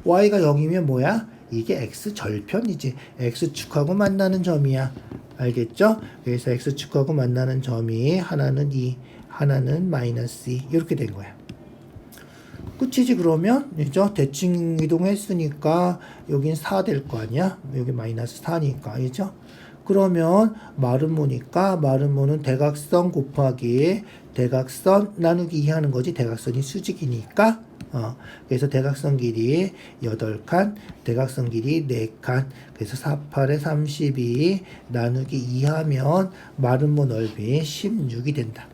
y가 0이면 뭐야? 이게 x절편이지. x축하고 만나는 점이야. 알겠죠? 그래서 x축하고 만나는 점이 하나는 2 하나는 마이너스 2 이렇게 된 거야. 끝이지. 그러면 그죠? 대칭 이동했으니까 여긴 4 될 거 아니야? 여기 마이너스 4니까 그죠? 그러면 마름모니까 마름모는 대각선 곱하기 대각선 나누기 2 하는 거지. 대각선이 수직이니까 그래서 대각선 길이 8칸 대각선 길이 4칸 그래서 48에 32 나누기 2 하면 마름모 넓이 16이 된다.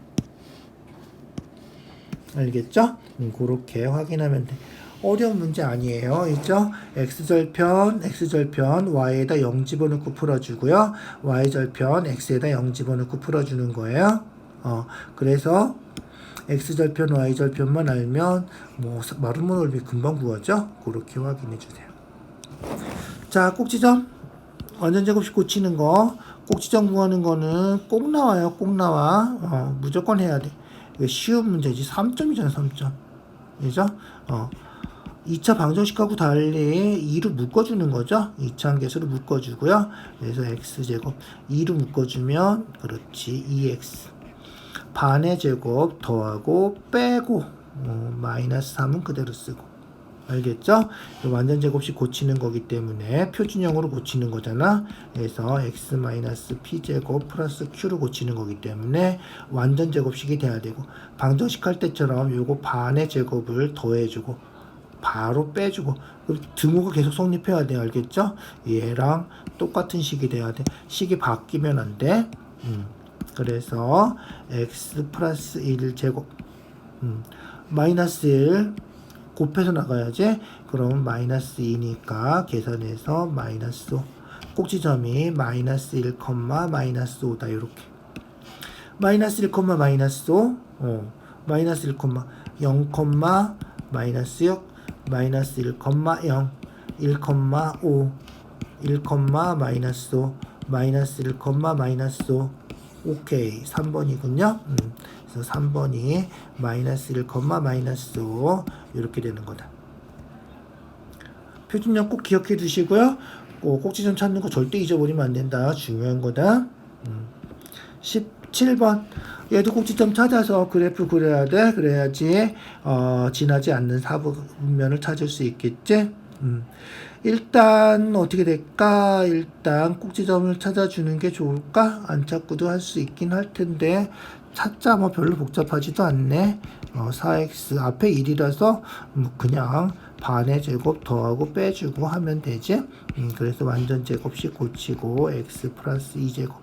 알겠죠? 그렇게 확인하면 돼. 어려운 문제 아니에요. 있죠? x절편 y에다 0 집어넣고 풀어주고요. y절편 x에다 0 집어넣고 풀어주는 거예요. 그래서 x절편 y절편만 알면 뭐 마름모 넓이 금방 구하죠? 그렇게 확인해 주세요. 자, 꼭지점 완전제곱식 고치는 거 꼭지점 구하는 거는 꼭 나와요. 꼭 나와. 무조건 해야 돼. 이거 쉬운 문제지. 3점이잖아. 3점. 그죠? 2차 방정식하고 달리 2로 묶어주는 거죠. 2차 함계수로 묶어주고요. 그래서 x제곱 2로 묶어주면 그렇지 2x 반의 제곱 더하고 빼고 마이너스 3은 그대로 쓰고 알겠죠? 완전 제곱식 고치는 거기 때문에 표준형으로 고치는 거잖아. 그래서 x 마이너스 p제곱 플러스 q로 고치는 거기 때문에 완전 제곱식이 돼야 되고 방정식 할 때처럼 요거 반의 제곱을 더해주고 바로 빼주고 등호가 계속 성립해야 돼. 알겠죠? 얘랑 똑같은 식이 돼야 돼. 식이 바뀌면 안 돼. 그래서 x 플러스 1제곱 마이너스 1 곱해서 나가야지. 그러면 마이너스 2니까 계산해서 마이너스 5 꼭지점이 마이너스 1, 마이너스 5다. 이렇게 마이너스 1, 마이너스 5 마이너스 1, 0, 마이너스 6 마이너스 1, 0 1, 5 1, 마이너스 5 마이너스 1, 마이너스 5 오케이. 3번이군요. 그래서 3번이 마이너스 1, 마이너스 5 이렇게 되는 거다. 표준형 꼭 기억해 두시고요. 꼭지점 찾는 거 절대 잊어버리면 안 된다. 중요한 거다. 17번. 얘도 꼭지점 찾아서 그래프 그려야 돼. 그래야지 지나지 않는 사분면을 찾을 수 있겠지. 일단 어떻게 될까? 일단 꼭지점을 찾아주는 게 좋을까? 안 찾고도 할 수 있긴 할 텐데 찾자 뭐 별로 복잡하지도 않네. 4x 앞에 1이라서 그냥 반의 제곱 더하고 빼주고 하면 되지. 그래서 완전 제곱식 고치고 x 플러스 2제곱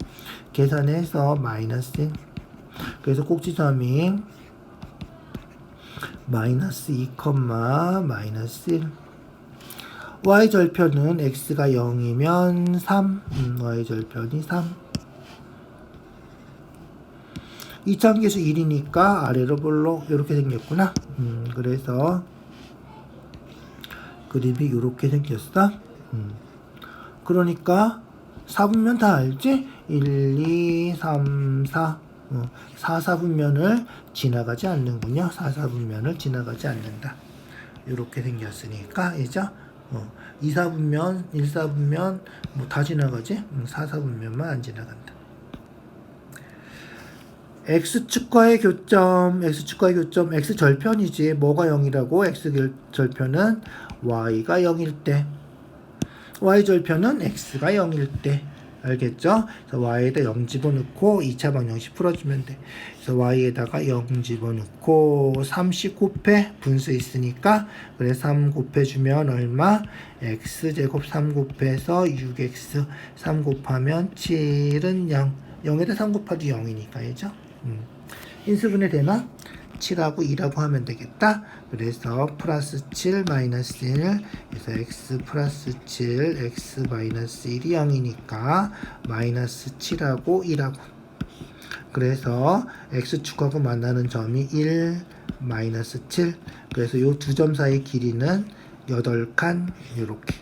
계산해서 마이너스 1. 그래서 꼭지점이 마이너스 2, 마이너스 1. y절편은 x가 0이면 3, y절편이 3. 2차 함계수 1이니까 아래로 볼록 이렇게 생겼구나. 그래서 그림이 이렇게 생겼어. 그러니까 4분면 다 알지? 1, 2, 3, 4. 4, 4분면을 지나가지 않는군요. 4, 4분면을 지나가지 않는다. 이렇게 생겼으니까, 이죠? 2, 4분면, 1, 4분면, 뭐 다 지나가지? 4, 4분면만 안 지나간다. x축과의 교점, x절편이지. 뭐가 0이라고? x절편은 y가 0일 때, y절편은 x가 0일 때. 알겠죠? 그래서 y에다 0 집어넣고 2차 방정식 풀어주면 돼. 그래서 y에다가 0 집어넣고 30 곱해 분수 있으니까 그래서 3 곱해주면 얼마? x제곱 3 곱해서 6x 3 곱하면 7은 0 0에다 3 곱하기 0이니까 그죠? 인수분해 되나? 7하고 2라고 하면 되겠다. 그래서 플러스 7 마이너스 1 그래서 x 플러스 7 x 마이너스 1이 0이니까 마이너스 7하고 1하고 그래서 x축하고 만나는 점이 1 마이너스 7 그래서 요 두 점 사이 길이는 8칸 요렇게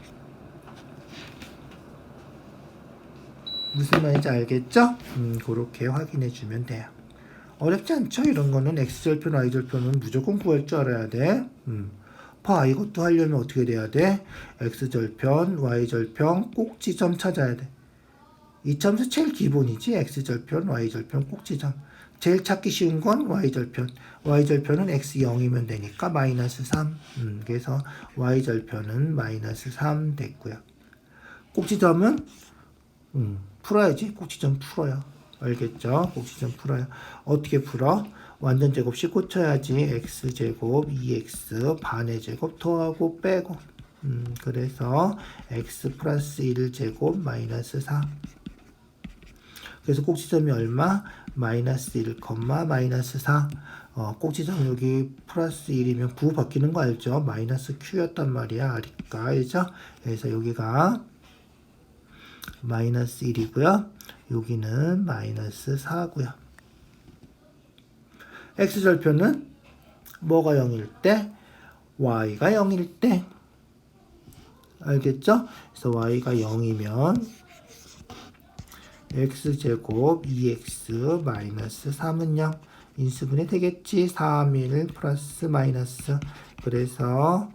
무슨 말인지 알겠죠? 그렇게 확인해 주면 돼요. 어렵지 않죠? 이런 거는 x절편, y절편은 무조건 구할 줄 알아야 돼. 봐, 이것도 하려면 어떻게 돼야 돼? x절편, y절편, 꼭지점 찾아야 돼. 이 점수 제일 기본이지. x절편, y절편, 꼭지점. 제일 찾기 쉬운 건 y절편. y절편은 x0이면 되니까 마이너스 3. 그래서 y절편은 마이너스 3 됐고요. 꼭지점은 풀어야지. 꼭지점 풀어요. 알겠죠? 꼭지점 풀어요. 어떻게 풀어? 완전 제곱식 고쳐야지. x제곱 2x 반의 제곱 더하고 빼고 그래서 x 플러스 1제곱 마이너스 4 그래서 꼭지점이 얼마? 마이너스 1, 마이너스 4 꼭지점 여기 플러스 1이면 9 바뀌는 거 알죠? 마이너스 q였단 말이야. 아리까 알죠? 그래서 여기가 마이너스 1이고요. 여기는 마이너스 4고요. x절편은 뭐가 0일 때? y가 0일 때. 알겠죠? 그래서 y가 0이면 x제곱 2x 마이너스 3은 0. 인수분해 되겠지? 3, 1 플러스 마이너스. 그래서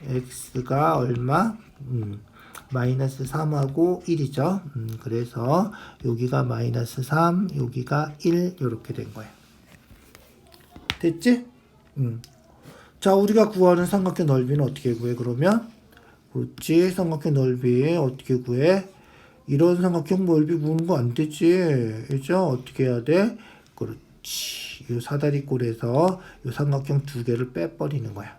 x가 얼마? 마이너스 3하고 1이죠. 그래서 여기가 마이너스 3, 여기가 1 이렇게 된 거예요. 됐지? 자, 우리가 구하는 삼각형 넓이는 어떻게 구해? 그러면 그렇지. 삼각형 넓이 어떻게 구해? 이런 삼각형 넓이 구하는 거 안 되지. 그죠? 어떻게 해야 돼? 그렇지. 이 사다리꼴에서 이 삼각형 두 개를 빼버리는 거야.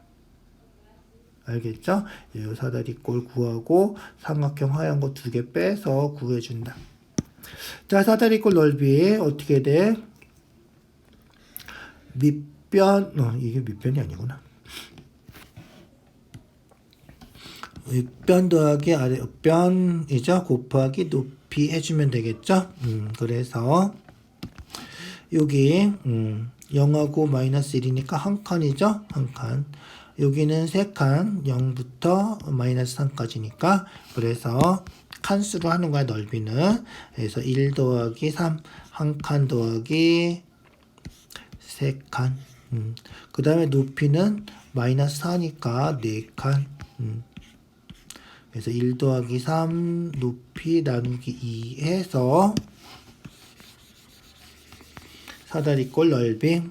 알겠죠? 이 사다리꼴 구하고 삼각형 하얀 거 두 개 빼서 구해준다. 자, 사다리꼴 넓이 어떻게 돼? 밑변, 이게 밑변이 아니구나. 윗변 더하기 아랫변이죠. 곱하기 높이 해주면 되겠죠. 그래서 여기 0하고 마이너스 1이니까 한 칸이죠. 한 칸. 여기는 세 칸, 0부터 마이너스 3까지니까 그래서 칸수로 하는 거야. 넓이는. 그래서 1 더하기 3, 한 칸 더하기 세 칸. 그 다음에 높이는 마이너스 4니까 4칸. 그래서 1 더하기 3 높이 나누기 2 해서 사다리꼴 넓이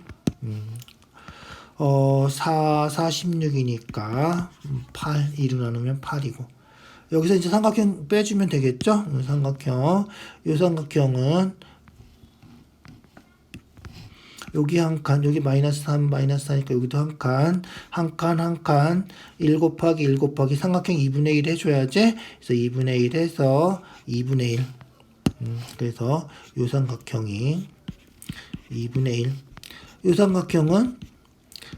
4, 16이니까 8, 2로 나누면 8이고 여기서 이제 삼각형 빼주면 되겠죠? 이 삼각형은 여기 한 칸, 여기 마이너스 3, 마이너스 4니까 여기도 한 칸, 한 칸, 1 곱하기 1 곱하기 삼각형 2분의 1 해줘야지. 그래서 2분의 1 해서 2분의 1. 그래서 요 삼각형이 2분의 1. 요 삼각형은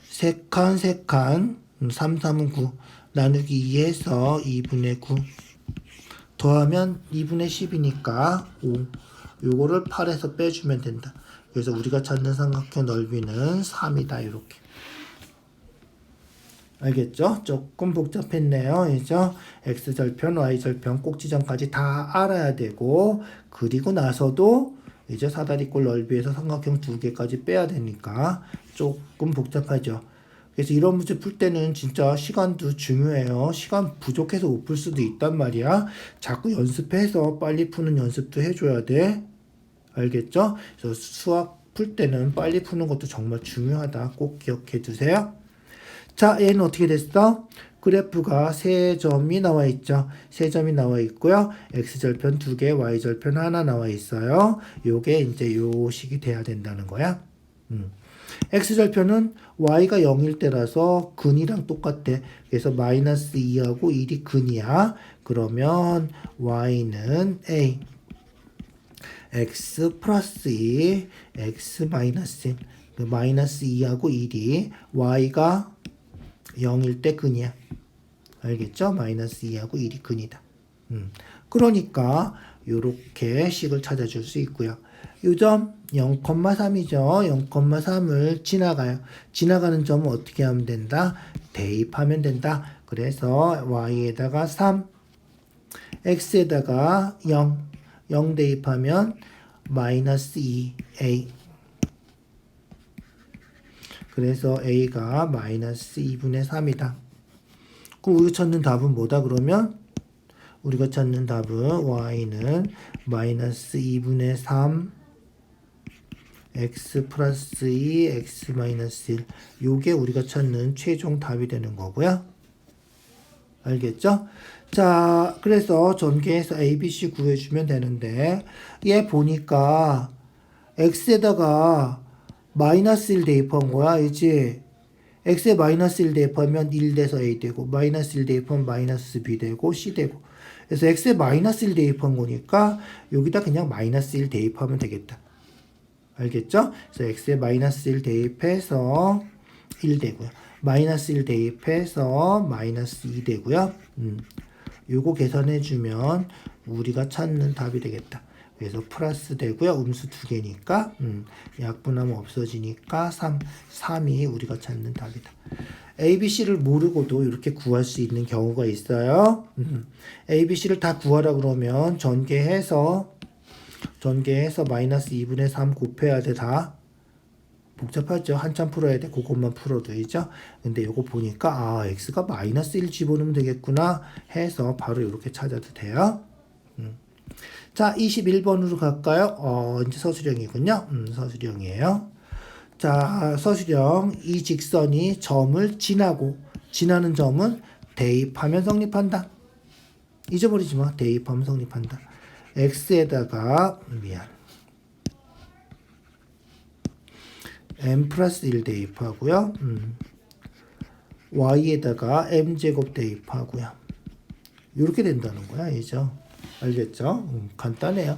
3칸, 3, 3은 9. 나누기 2 해서 2분의 9. 더하면 2분의 10이니까 5. 요거를 8에서 빼주면 된다. 그래서 우리가 찾는 삼각형 넓이는 3이다. 이렇게. 알겠죠? 조금 복잡했네요. 그죠? x절편, y절편, 꼭지점까지 다 알아야 되고 그리고 나서도 이제 사다리꼴 넓이에서 삼각형 두 개까지 빼야 되니까 조금 복잡하죠. 그래서 이런 문제 풀 때는 진짜 시간도 중요해요. 시간 부족해서 못 풀 수도 있단 말이야. 자꾸 연습해서 빨리 푸는 연습도 해줘야 돼. 알겠죠? 그래서 수학 풀 때는 빨리 푸는 것도 정말 중요하다. 꼭 기억해 두세요. 자, 얘는 어떻게 됐어? 그래프가 세 점이 나와 있죠. 세 점이 나와 있고요. x절편 2개, y절편 하나 나와 있어요. 요게 이제 요 식이 돼야 된다는 거야. x절편은 y가 0일 때라서 근이랑 똑같대. 그래서 마이너스 2하고 1이 근이야. 그러면 y는 a x 플러스 2, x 마이너스 1. 마이너스 2하고 1이 y가 0일 때 근이야. 알겠죠? 마이너스 2하고 1이 근이다. 그러니까 요렇게 식을 찾아줄 수 있고요. 요점 0,3이죠. 0,3을 지나가요. 지나가는 점은 어떻게 하면 된다? 대입하면 된다. 그래서 y에다가 3, x에다가 0, 0 대입하면 마이너스 2a. 그래서 a가 마이너스 2분의 3이다. 그럼 우리가 찾는 답은 뭐다 그러면? 우리가 찾는 답은 y는 마이너스 2분의 3 x 플러스 2 x 마이너스 1 요게 우리가 찾는 최종 답이 되는 거고요. 알겠죠? 자, 그래서 전개해서 ABC 구해주면 되는데 얘 보니까 x에다가 마이너스 1 대입한 거야. 이제 x에 마이너스 1 대입하면 1 돼서 a 되고 마이너스 1 대입하면 마이너스 b 되고 c 되고 그래서 x에 마이너스 1 대입한 거니까 여기다 그냥 마이너스 1 대입하면 되겠다. 알겠죠? 그래서 x에 마이너스 1 대입해서 1 되고요. 마이너스 1 대입해서 마이너스 2 되고요. 요거 계산해주면 우리가 찾는 답이 되겠다. 그래서 플러스 되고요. 음수 두 개니까 약분하면 없어지니까 3이 우리가 찾는 답이다. ABC를 모르고도 이렇게 구할 수 있는 경우가 있어요. ABC를 다 구하라 그러면 전개해서 마이너스 2분의 3 곱해야 돼. 다 복잡하죠. 한참 풀어야 돼. 그것만 풀어도 되죠. 근데 요거 보니까 x가 마이너스 1 집어넣으면 되겠구나 해서 바로 이렇게 찾아도 돼요. 자, 21번으로 갈까요? 이제 서술형이군요. 서술형이에요. 자, 서술형 이 직선이 점을 지나는 점은 대입하면 성립한다. 잊어버리지 마. 대입하면 성립한다. x에다가 m 플러스 1 대입하고요. y에다가 m제곱 대입하고요. 이렇게 된다는 거야. 이죠. 알겠죠? 간단해요.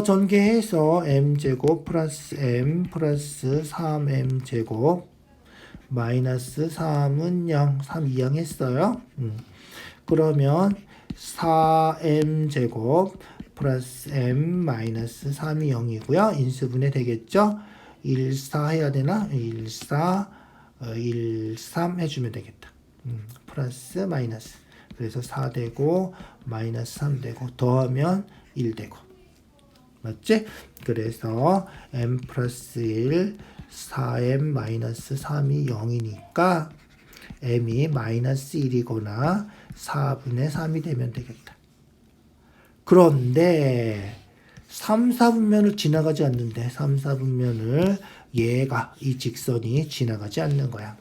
전개해서 m제곱 플러스 m 플러스 3m제곱 마이너스 3은 0, 3 이항했어요. 그러면 4m제곱 플러스 m 마이너스 3이 0이고요. 인수분해 되겠죠? 1, 4 해야 되나? 1, 4, 1, 3 해주면 되겠다. 플러스 마이너스. 그래서 4 되고 마이너스 3 되고 더하면 1 되고. 맞지? 그래서 m 플러스 1, 4m 마이너스 3이 0이니까 m이 마이너스 1이거나 4분의 3이 되면 되겠다. 그런데 3, 4분면을 지나가지 않는데 3, 4분면을 이 직선이 지나가지 않는 거야.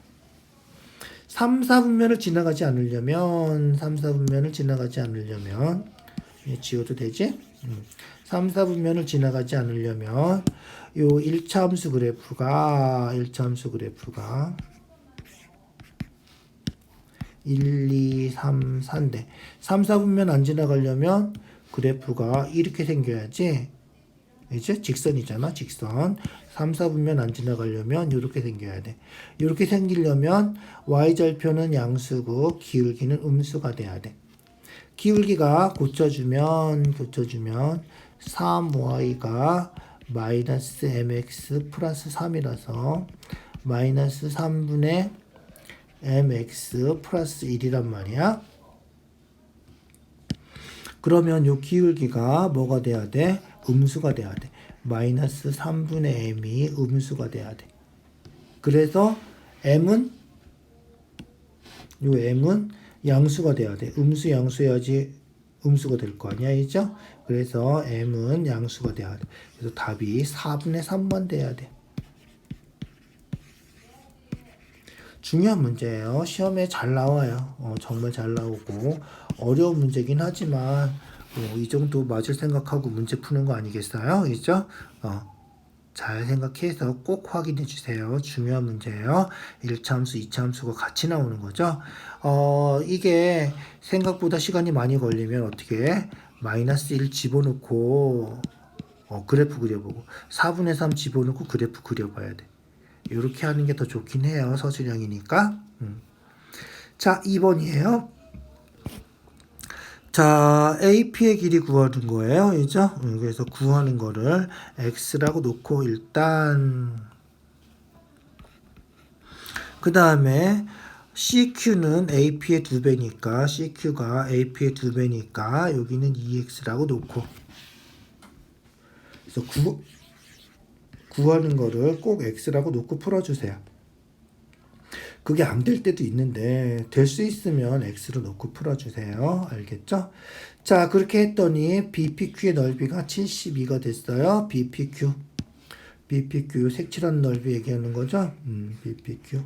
3, 4분면을 지나가지 않으려면 지워도 되지? 3, 4분면을 지나가지 않으려면 요 1차 함수 그래프가 1, 2, 3, 4인데 3, 4분면 안 지나가려면 그래프가 이렇게 생겨야지. 이제 직선이잖아. 직선. 3, 4분면 안 지나가려면 이렇게 생겨야 돼. 이렇게 생기려면 y절표는 양수고 기울기는 음수가 돼야 돼. 기울기가 고쳐주면 3y가 마이너스 mx 플러스 3이라서 마이너스 3분의 mx 플러스 1이란 말이야. 그러면 요 기울기가 뭐가 돼야 돼? 음수가 돼야 돼. 마이너스 3분의 m이 음수가 돼야 돼. 그래서 m은 양수가 돼야 돼. 음수 양수여야지 음수가 될 거 아니야, 이죠? 그래서 m은 양수가 돼야 돼. 그래서 답이 4분의 3번 돼야 돼. 중요한 문제예요. 시험에 잘 나와요. 정말 잘 나오고 어려운 문제긴 하지만 이 정도 맞을 생각하고 문제 푸는 거 아니겠어요? 이죠? 잘 생각해서 꼭 확인해 주세요. 중요한 문제예요. 1차 함수, 2차 함수가 같이 나오는 거죠. 이게 생각보다 시간이 많이 걸리면 어떻게 마이너스 1 집어넣고 그래프 그려보고 4분의 3 집어넣고 그래프 그려봐야 돼. 이렇게 하는 게 더 좋긴 해요. 서술형이니까. 자, 2번이에요. 자, AP의 길이 구하는 거예요. 그죠? 그래서 구하는 거를 X라고 놓고 일단 그 다음에 CQ는 AP의 2배니까 CQ가 AP의 2배니까 여기는 2X라고 놓고 그래서 구하는 거를 꼭 X라고 놓고 풀어주세요. 그게 안 될 때도 있는데 될 수 있으면 X로 놓고 풀어주세요. 알겠죠? 자, 그렇게 했더니 BPQ의 넓이가 72가 됐어요. BPQ 색칠한 넓이 얘기하는 거죠? BPQ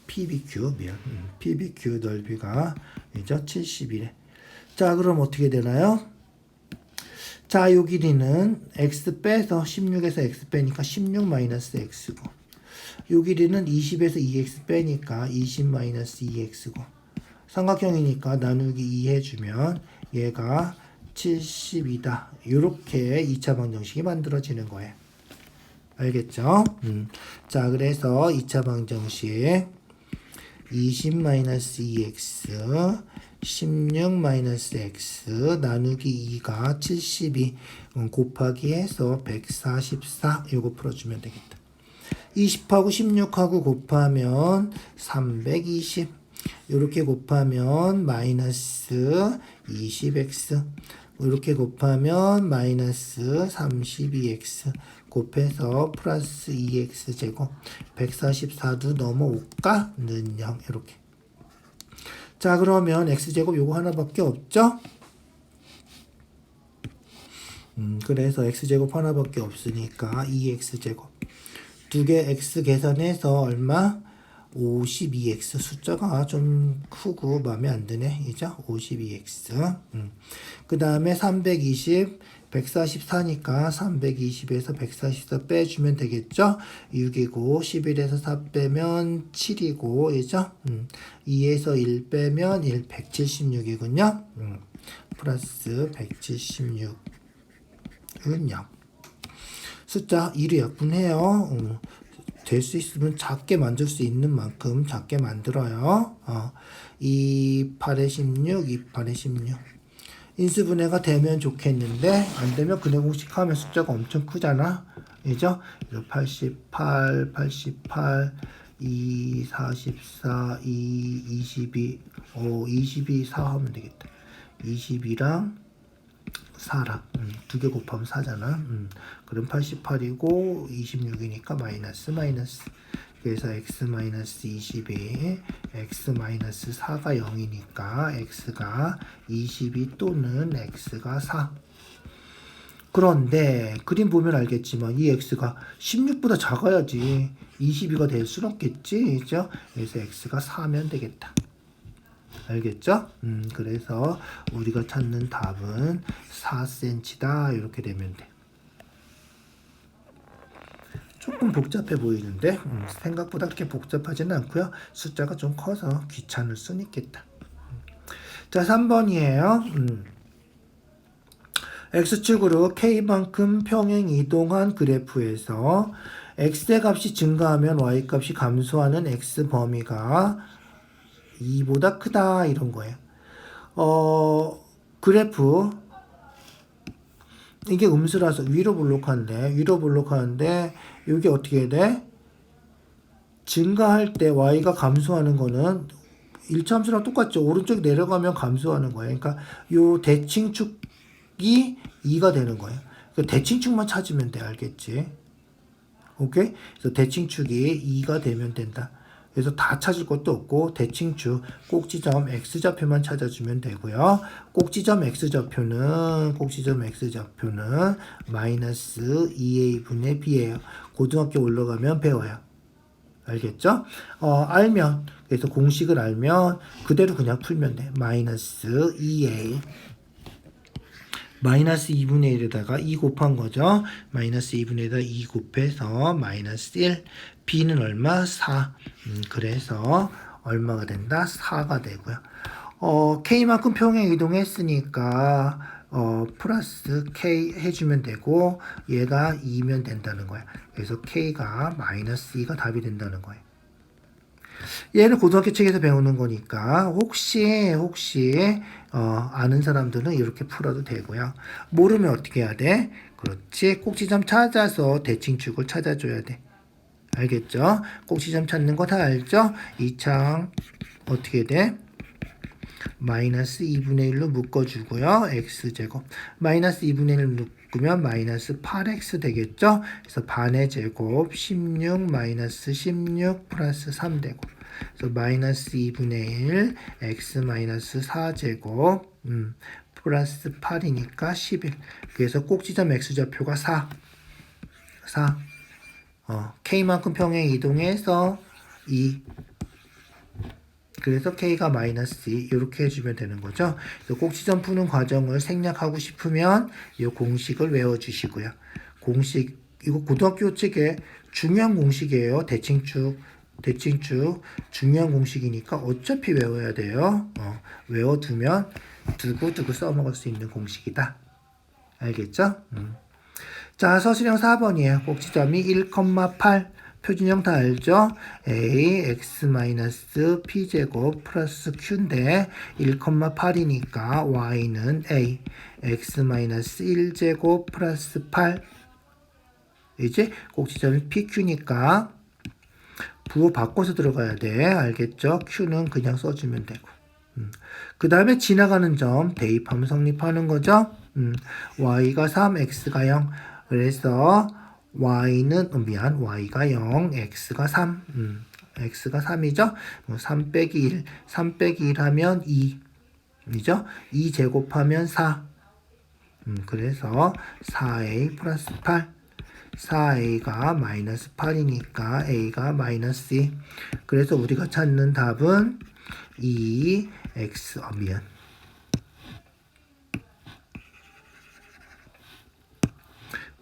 PBQ 미안. PBQ 넓이가 이죠 71에. 자, 그럼 어떻게 되나요? 자, 요 길이는 X 빼서 16에서 X 빼니까 16 마이너스 X고 요 길이는 20에서 2X 빼니까 20 마이너스 2X고 삼각형이니까 나누기 2 해주면 얘가 72다. 요렇게 2차 방정식이 만들어지는 거예요. 알겠죠? 자, 그래서 2차 방정식 20-2x 16-x 나누기 2가 72 곱하기 해서 144 요거 풀어주면 되겠다. 20하고 16하고 곱하면 320 이렇게 곱하면 마이너스 20x 이렇게 곱하면 마이너스 32x 곱해서 플러스 2x 제곱 144도 넘어올까? 는 0 이렇게. 자, 그러면 x제곱 요거 하나밖에 없죠? 그래서 x제곱 하나밖에 없으니까 2x제곱 두 개 x 계산해서 얼마? 52x 숫자가 좀 크고 마음에 안 드네. 이죠? 52x. 그 다음에 320 144니까 320에서 144 빼주면 되겠죠? 6이고 11에서 4 빼면 7이고 이죠? 2에서 1 빼면 1 176이군요. 플러스 176은 0. 숫자 1이 약분해요. 될 수 있으면 작게 만들 수 있는 만큼 작게 만들어요. 2, 8에 16, 2, 8에 16. 인수분해가 되면 좋겠는데 안 되면 근해 공식 하면 숫자가 엄청 크잖아. 그죠? 88, 88, 2, 44, 2, 22, 22, 4 하면 되겠다. 22랑 4랑 두 개 곱하면 4잖아. 그럼 88이고 26이니까 마이너스. 그래서 x 마이너스 22, x 마이너스 4가 0이니까 x가 22 또는 x가 4. 그런데 그림 보면 알겠지만 이 x가 16보다 작아야지 22가 될 수는 없겠지. 그죠? 그래서 x가 4면 되겠다. 알겠죠? 그래서 우리가 찾는 답은 4cm다. 이렇게 되면 돼. 조금 복잡해 보이는데 생각보다 그렇게 복잡하지는 않고요. 숫자가 좀 커서 귀찮을 수는 있겠다. 자, 3번이에요. x축으로 k만큼 평행 이동한 그래프에서 x의 값이 증가하면 y 값이 감소하는 x 범위가 2보다 크다 이런 거예요. 그래프 이게 음수라서 위로 볼록한데 이게 어떻게 돼? 증가할 때 y가 감소하는 거는 1차 함수랑 똑같죠. 오른쪽 내려가면 감소하는 거예요. 그러니까 요 대칭축이 2가 되는 거예요. 그러니까 대칭축만 찾으면 돼. 알겠지? 오케이? 그래서 대칭축이 2가 되면 된다. 그래서 다 찾을 것도 없고 대칭축 꼭지점 x좌표만 찾아주면 되고요. 꼭지점 x좌표는 마이너스 2a분의 b예요. 고등학교 올라가면 배워요. 알겠죠? 알면 그래서 공식을 알면 그대로 그냥 풀면 돼. 마이너스 2a 마이너스 2분의 1에다가 2 곱한 거죠. 마이너스 2분의 1에다가 2 곱해서 마이너스 1. b는 얼마? 4. 그래서 얼마가 된다? 4가 되고요. k만큼 평행 이동했으니까 플러스 k 해주면 되고 얘가 2면 된다는 거야. 그래서 k가 마이너스 2가 답이 된다는 거예요. 얘는 고등학교 책에서 배우는 거니까 혹시 아는 사람들은 이렇게 풀어도 되고요. 모르면 어떻게 해야 돼? 그렇지. 꼭지점 찾아서 대칭축을 찾아줘야 돼. 알겠죠? 꼭지점 찾는 거 다 알죠? 이창 어떻게 돼? 마이너스 2분의 1로 묶어주고요. x제곱. 마이너스 2분의 1로 묶으면 마이너스 8x 되겠죠? 그래서 반의 제곱 16 마이너스 16 플러스 3되고. 그래서 마이너스 2분의 1 x 마이너스 4제곱 플러스 8이니까 11. 그래서 꼭지점 x좌표가 4. k만큼 평행 이동해서 2. 그래서 k가 마이너스 2 이렇게 해주면 되는 거죠. 그래서 꼭지점 푸는 과정을 생략하고 싶으면 이 공식을 외워주시고요. 공식 이거 고등학교 책에 중요한 공식이에요. 대칭축 중요한 공식이니까 어차피 외워야 돼요. 외워두면 두고두고 써먹을 수 있는 공식이다. 알겠죠? 자, 서술형 4번이에요. 꼭지점이 1,8 표준형 다 알죠? a x-p제곱 플러스 q인데 1,8이니까 y는 a x-1제곱 플러스 8 이제 꼭지점이 pq니까 부호 바꿔서 들어가야 돼. 알겠죠? q는 그냥 써주면 되고 그 다음에 지나가는 점 대입하면 성립하는 거죠? y가 3, x가 0 그래서 y는 y가 0, x가 3. x가 3이죠? 3 빼기 1. 3 빼기 1 하면 2. 이죠? 2 제곱하면 4. 그래서 4a 플러스 8. 4a가 마이너스 8이니까 a가 마이너스 2. 그래서 우리가 찾는 답은 2x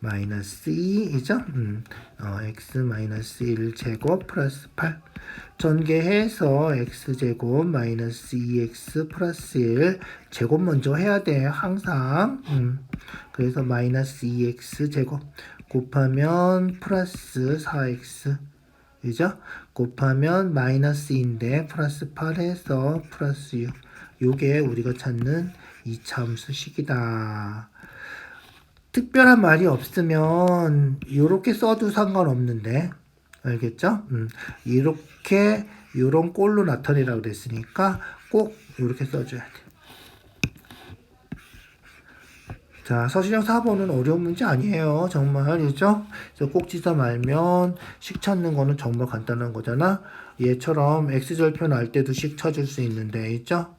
마이너스 2이죠? x 마이너스 1제곱 플러스 8 전개해서 x제곱 마이너스 2x 플러스 1 제곱 먼저 해야 돼 항상 그래서 마이너스 2x 제곱 곱하면 플러스 4x 그죠? 곱하면 마이너스인데 플러스 8해서 플러스 6 요게 우리가 찾는 이차함수식이다. 특별한 말이 없으면 이렇게 써도 상관없는데 알겠죠? 이렇게 요런 꼴로 나타내라고 그랬으니까 꼭 이렇게 써줘야 돼. 자, 서술형 4번은 어려운 문제 아니에요. 정말이죠? 그래서 꼭지점 알면 식 찾는 거는 정말 간단한 거잖아. 얘처럼 x절표 날 때도 식 찾을 수 있는데 있죠?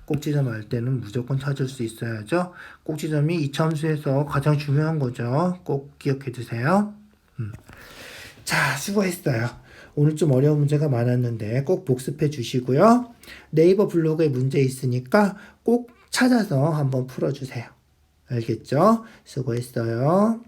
꼭지점 알 때는 무조건 찾을 수 있어야죠. 꼭지점이 이차함수에서 가장 중요한 거죠. 꼭 기억해 두세요. 자, 수고했어요. 오늘 좀 어려운 문제가 많았는데 꼭 복습해 주시고요. 네이버 블로그에 문제 있으니까 꼭 찾아서 한번 풀어주세요. 알겠죠? 수고했어요.